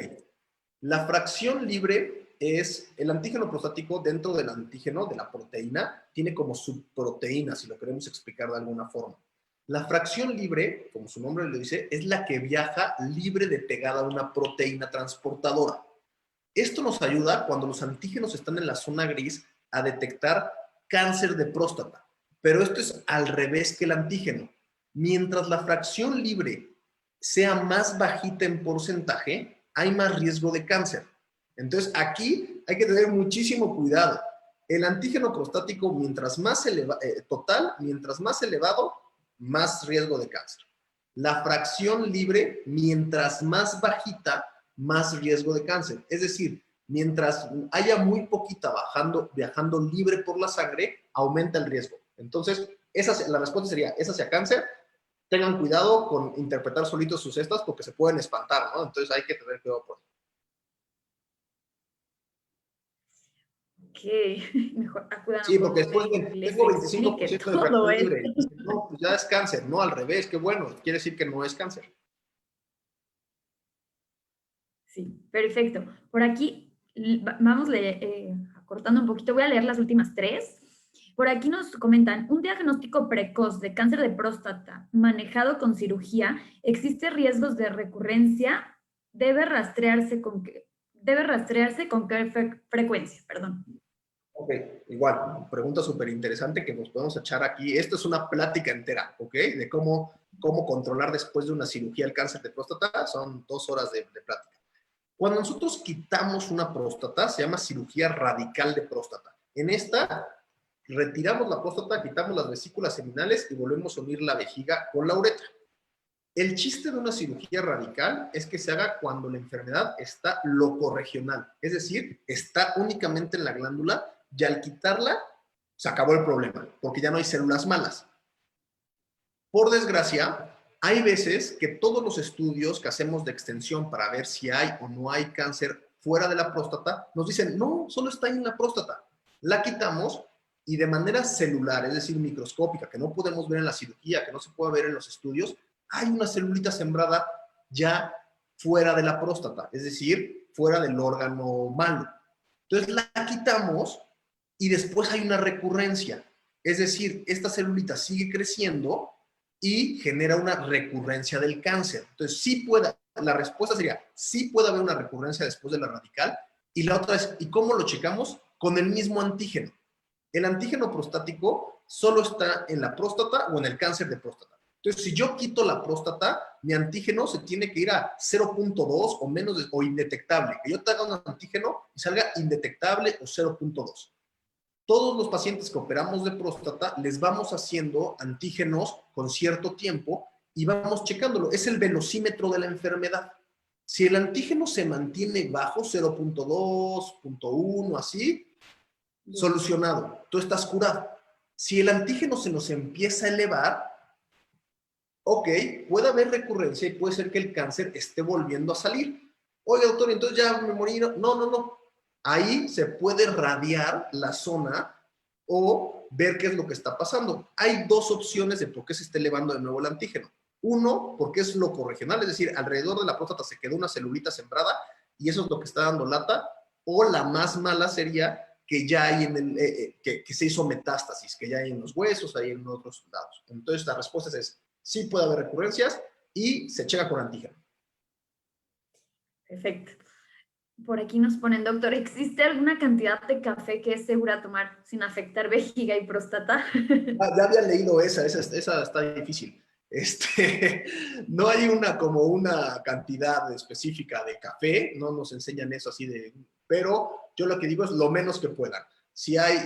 la fracción libre es el antígeno prostático dentro del antígeno de la proteína, tiene como subproteína, si lo queremos explicar de alguna forma. La fracción libre, como su nombre lo dice, es la que viaja libre de pegada a una proteína transportadora. Esto nos ayuda cuando los antígenos están en la zona gris a detectar cáncer de próstata. Pero esto es al revés que el antígeno. Mientras la fracción libre sea más bajita en porcentaje, hay más riesgo de cáncer. Entonces aquí hay que tener muchísimo cuidado. El antígeno prostático, mientras más mientras más elevado, más riesgo de cáncer. La fracción libre, mientras más bajita, más riesgo de cáncer. Es decir, mientras haya muy poquita viajando libre por la sangre, aumenta el riesgo. Entonces, la respuesta sería, es hacia cáncer. Tengan cuidado con interpretar solitos sus cestas porque se pueden espantar, ¿no? Entonces hay que tener cuidado por eso. Ok, mejor acudan a Sí, un porque después médico que les tengo explique 25% de todo fracción esto. libre. Y no, pues ya es cáncer, no al revés, qué bueno, quiere decir que no es cáncer. Sí, perfecto. Por aquí vamos acortando un poquito. Voy a leer las últimas tres. Por aquí nos comentan, un diagnóstico precoz de cáncer de próstata manejado con cirugía, ¿existe riesgos de recurrencia? Debe rastrearse con qué frecuencia? Perdón. Ok, igual, pregunta súper interesante que nos podemos echar aquí. Esto es una plática entera, ¿ok? De cómo controlar después de una cirugía el cáncer de próstata. Son 2 horas de plática. Cuando nosotros quitamos una próstata, se llama cirugía radical de próstata. En esta, retiramos la próstata, quitamos las vesículas seminales y volvemos a unir la vejiga con la uretra. El chiste de una cirugía radical es que se haga cuando la enfermedad está locorregional, es decir, está únicamente en la glándula y al quitarla se acabó el problema, porque ya no hay células malas. Por desgracia, hay veces que todos los estudios que hacemos de extensión para ver si hay o no hay cáncer fuera de la próstata nos dicen, no, solo está en la próstata. La quitamos y de manera celular, es decir, microscópica, que no podemos ver en la cirugía, que no se puede ver en los estudios, hay una celulita sembrada ya fuera de la próstata, es decir, fuera del órgano malo. Entonces la quitamos y después hay una recurrencia, es decir, esta celulita sigue creciendo y genera una recurrencia del cáncer. Entonces, sí puede, la respuesta sería, sí puede haber una recurrencia después de la radical. Y la otra es, ¿y cómo lo checamos? Con el mismo antígeno. El antígeno prostático solo está en la próstata o en el cáncer de próstata. Entonces, si yo quito la próstata, mi antígeno se tiene que ir a 0.2 o menos, o indetectable. Que yo te haga un antígeno y salga indetectable o 0.2. Todos los pacientes que operamos de próstata les vamos haciendo antígenos con cierto tiempo y vamos checándolo. Es el velocímetro de la enfermedad. Si el antígeno se mantiene bajo 0.2, 0.1, así, solucionado. Tú estás curado. Si el antígeno se nos empieza a elevar, ok, puede haber recurrencia y puede ser que el cáncer esté volviendo a salir. Oye, doctor, entonces ya me morí. No, no, no. Ahí se puede radiar la zona o ver qué es lo que está pasando. Hay dos opciones de por qué se está elevando de nuevo el antígeno. Uno, porque es locorregional, es decir, alrededor de la próstata se quedó una celulita sembrada y eso es lo que está dando lata. O la más mala sería que ya hay en el, que se hizo metástasis, que ya hay en los huesos, hay en otros lados. Entonces la respuesta es sí puede haber recurrencias y se checa con antígeno. Perfecto. Por aquí nos ponen, doctor, ¿existe alguna cantidad de café que es segura tomar sin afectar vejiga y próstata? Ya había leído esa está difícil. No hay como una cantidad específica de café, no nos enseñan eso así pero yo lo que digo es lo menos que puedan. Si hay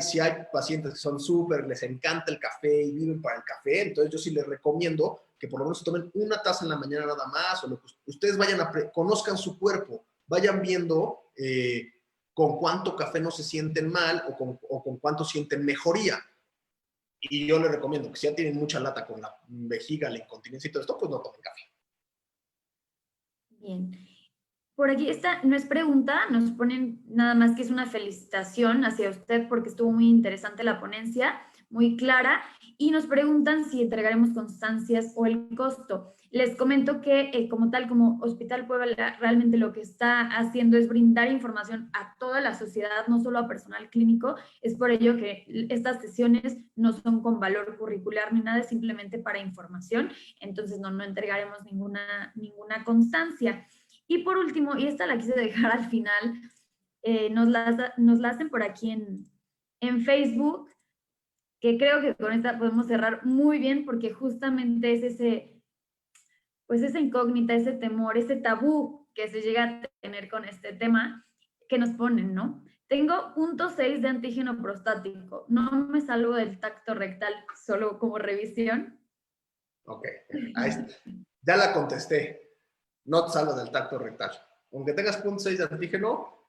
pacientes que son súper, les encanta el café y viven para el café, entonces yo sí les recomiendo que por lo menos se tomen una taza en la mañana nada más, o lo que ustedes vayan conozcan su cuerpo, vayan viendo con cuánto café no se sienten mal o con cuánto sienten mejoría. Y yo les recomiendo que si ya tienen mucha lata con la vejiga, la incontinencia y todo esto, pues no tomen café. Bien. Por aquí, esta no es pregunta, nos ponen nada más que es una felicitación hacia usted porque estuvo muy interesante la ponencia, muy clara, y nos preguntan si entregaremos constancias o el costo. Les comento que como tal, como Hospital Puebla, realmente lo que está haciendo es brindar información a toda la sociedad, no solo a personal clínico. Es por ello que estas sesiones no son con valor curricular ni nada, es simplemente para información. Entonces no entregaremos ninguna constancia. Y por último, y esta la quise dejar al final, nos la hacen por aquí en Facebook, que creo que con esta podemos cerrar muy bien porque justamente es pues esa incógnita, ese temor, ese tabú que se llega a tener con este tema que nos ponen, ¿no? Tengo 0.6 de antígeno prostático, no me salgo del tacto rectal, solo como revisión. Ok, ahí está. Ya la contesté. No te salgas del tacto rectal. Aunque tengas 0.6 de antígeno,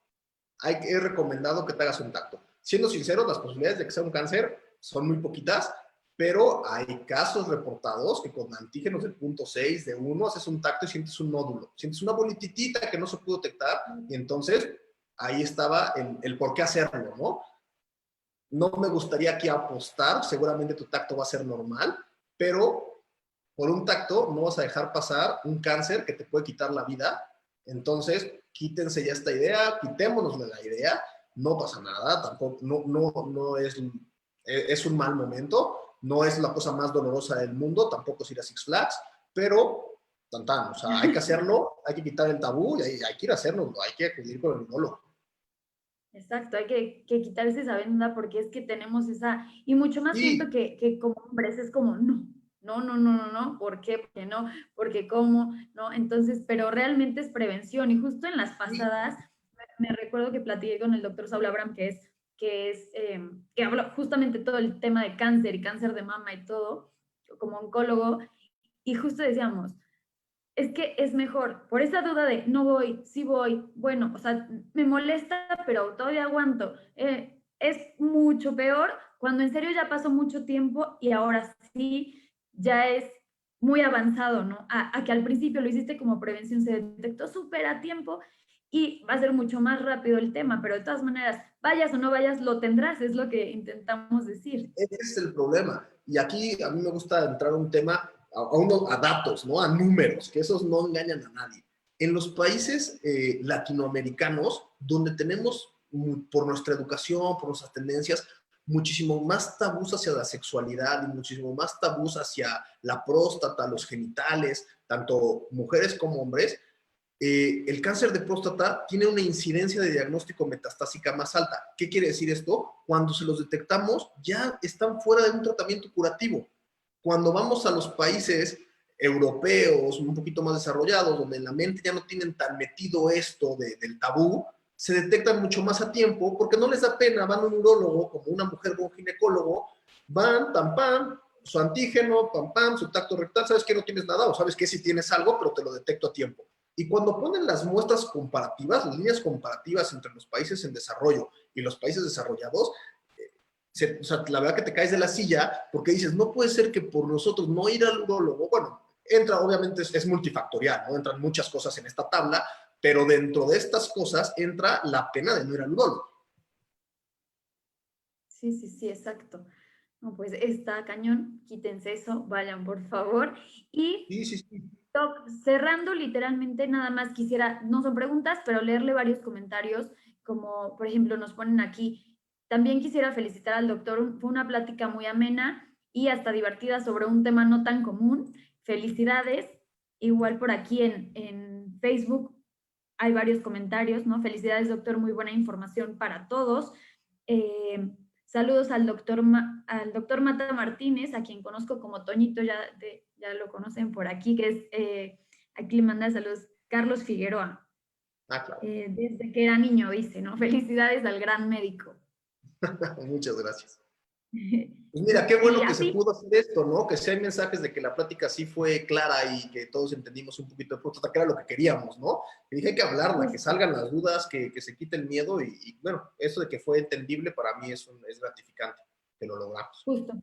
es recomendado que te hagas un tacto. Siendo sincero, las posibilidades de que sea un cáncer son muy poquitas, pero hay casos reportados que con antígenos de 0.6, de 1, haces un tacto y sientes un nódulo. Sientes una bolititita que no se pudo detectar y entonces ahí estaba el por qué hacerlo, ¿no? No me gustaría aquí apostar, seguramente tu tacto va a ser normal, pero por un tacto no vas a dejar pasar un cáncer que te puede quitar la vida. Entonces, quítense ya esta idea, quitémonos de la idea, no pasa nada, tampoco, no es un mal momento, no es la cosa más dolorosa del mundo, tampoco es ir a Six Flags, pero o sea, hay que hacerlo, hay que quitar el tabú y hay que ir a hacerlo, hay que acudir con el urologo. Exacto, hay que quitarse esa venda porque es que tenemos esa, y mucho más siento Sí, que como hombres es como, no, ¿por qué? Porque no, porque cómo, ¿no? Entonces, pero realmente es prevención y justo en las pasadas me recuerdo que platiqué con el doctor Saúl Abraham, que habló justamente todo el tema de cáncer y cáncer de mama y todo, como oncólogo, y justo decíamos, es que es mejor, por esa duda de no voy, sí voy, bueno, o sea, me molesta, pero todavía aguanto. Es mucho peor cuando en serio ya pasó mucho tiempo y ahora sí ya es muy avanzado, ¿no? A que al principio lo hiciste como prevención, se detectó súper a tiempo y va a ser mucho más rápido el tema, pero de todas maneras, vayas o no vayas, lo tendrás, es lo que intentamos decir. Ese es el problema. Y aquí a mí me gusta entrar a un tema, a datos, ¿no? A números, que esos no engañan a nadie. En los países latinoamericanos, donde tenemos, por nuestra educación, por nuestras tendencias, muchísimo más tabús hacia la sexualidad y muchísimo más tabús hacia la próstata, los genitales, tanto mujeres como hombres, el cáncer de próstata tiene una incidencia de diagnóstico metastásica más alta. ¿Qué quiere decir esto? Cuando se los detectamos, ya están fuera de un tratamiento curativo. Cuando vamos a los países europeos, un poquito más desarrollados, donde en la mente ya no tienen tan metido esto del tabú, se detectan mucho más a tiempo porque no les da pena, van a un urólogo, como una mujer con un ginecólogo, van, pam, pam, su antígeno, pam, pam, su tacto rectal, sabes que no tienes nada o sabes que sí tienes algo, pero te lo detecto a tiempo. Y cuando ponen las muestras comparativas, las líneas comparativas entre los países en desarrollo y los países desarrollados, o sea, la verdad que te caes de la silla porque dices, no puede ser que por nosotros no ir al urólogo, bueno, entra, obviamente es multifactorial, ¿no? Entran muchas cosas en esta tabla, pero dentro de estas cosas entra la pena de no ir al urólogo. Sí, sí, sí, exacto. No, pues está cañón, quítense eso, vayan por favor. Y Sí, sí, sí. Doc, cerrando literalmente, nada más quisiera, no son preguntas, pero leerle varios comentarios, como por ejemplo nos ponen aquí. También quisiera felicitar al doctor, fue una plática muy amena y hasta divertida sobre un tema no tan común. Felicidades. Igual por aquí en Facebook hay varios comentarios, ¿no? Felicidades, doctor, muy buena información para todos. Saludos al doctor Mata Martínez, a quien conozco como Toñito, ya lo conocen por aquí, que es, aquí le manda saludos, Carlos Figueroa, Ah, claro. desde que era niño, dice, ¿no? Felicidades al gran médico. Muchas gracias. Pues mira, qué Y bueno que se así, pudo hacer esto, ¿no? Que si hay mensajes de que la plática sí fue clara y que todos entendimos un poquito de próstata, que era lo que queríamos, ¿no? Que dije hay que hablarla, que justo, salgan las dudas, que se quite el miedo y, bueno, eso de que fue entendible para mí es gratificante, que lo logramos. justo,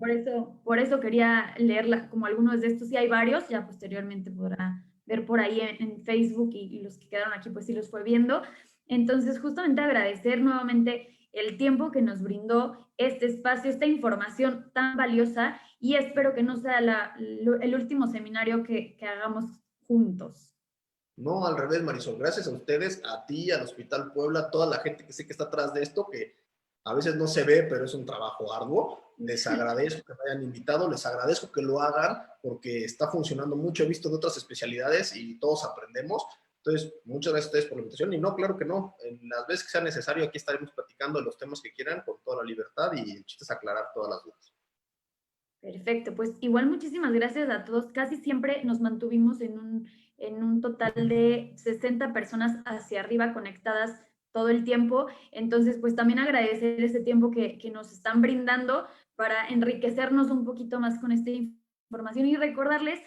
por eso quería leerla como algunos de estos, y hay varios, ya posteriormente podrá ver por ahí en Facebook y los que quedaron aquí pues sí los fue viendo. Entonces, justamente agradecer nuevamente el tiempo que nos brindó este espacio, esta información tan valiosa y espero que no sea el último seminario que hagamos juntos. No, al revés, Marisol. Gracias a ustedes, a ti, al Hospital Puebla, a toda la gente que sé que está atrás de esto, que a veces no se ve, pero es un trabajo arduo. Les agradezco que me hayan invitado, les agradezco que lo hagan porque está funcionando mucho. He visto de otras especialidades y todos aprendemos. Entonces, muchas gracias a ustedes por la invitación. Y no, claro que no. En las veces que sea necesario, aquí estaremos platicando de los temas que quieran con toda la libertad y el chiste es aclarar todas las dudas. Perfecto, pues igual muchísimas gracias a todos. Casi siempre nos mantuvimos en un total de 60 personas hacia arriba conectadas todo el tiempo. Entonces, pues también agradecer ese tiempo que nos están brindando para enriquecernos un poquito más con esta información y recordarles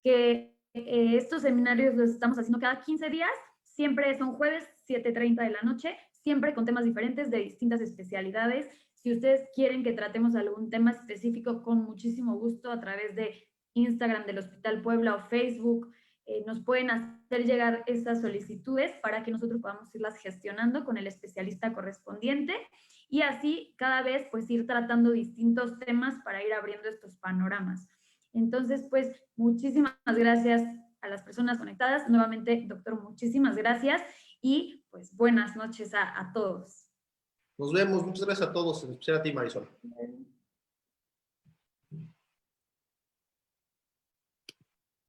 que estos seminarios los estamos haciendo cada 15 días, siempre son jueves 7:30 de la noche, siempre con temas diferentes de distintas especialidades. Si ustedes quieren que tratemos algún tema específico, con muchísimo gusto a través de Instagram del Hospital Puebla o Facebook, nos pueden hacer llegar esas solicitudes para que nosotros podamos irlas gestionando con el especialista correspondiente y así cada vez pues ir tratando distintos temas para ir abriendo estos panoramas. Entonces, pues muchísimas gracias a las personas conectadas. Nuevamente, doctor, muchísimas gracias y pues buenas noches a todos. Nos vemos. Muchas gracias a todos, en especial a ti, Marisol.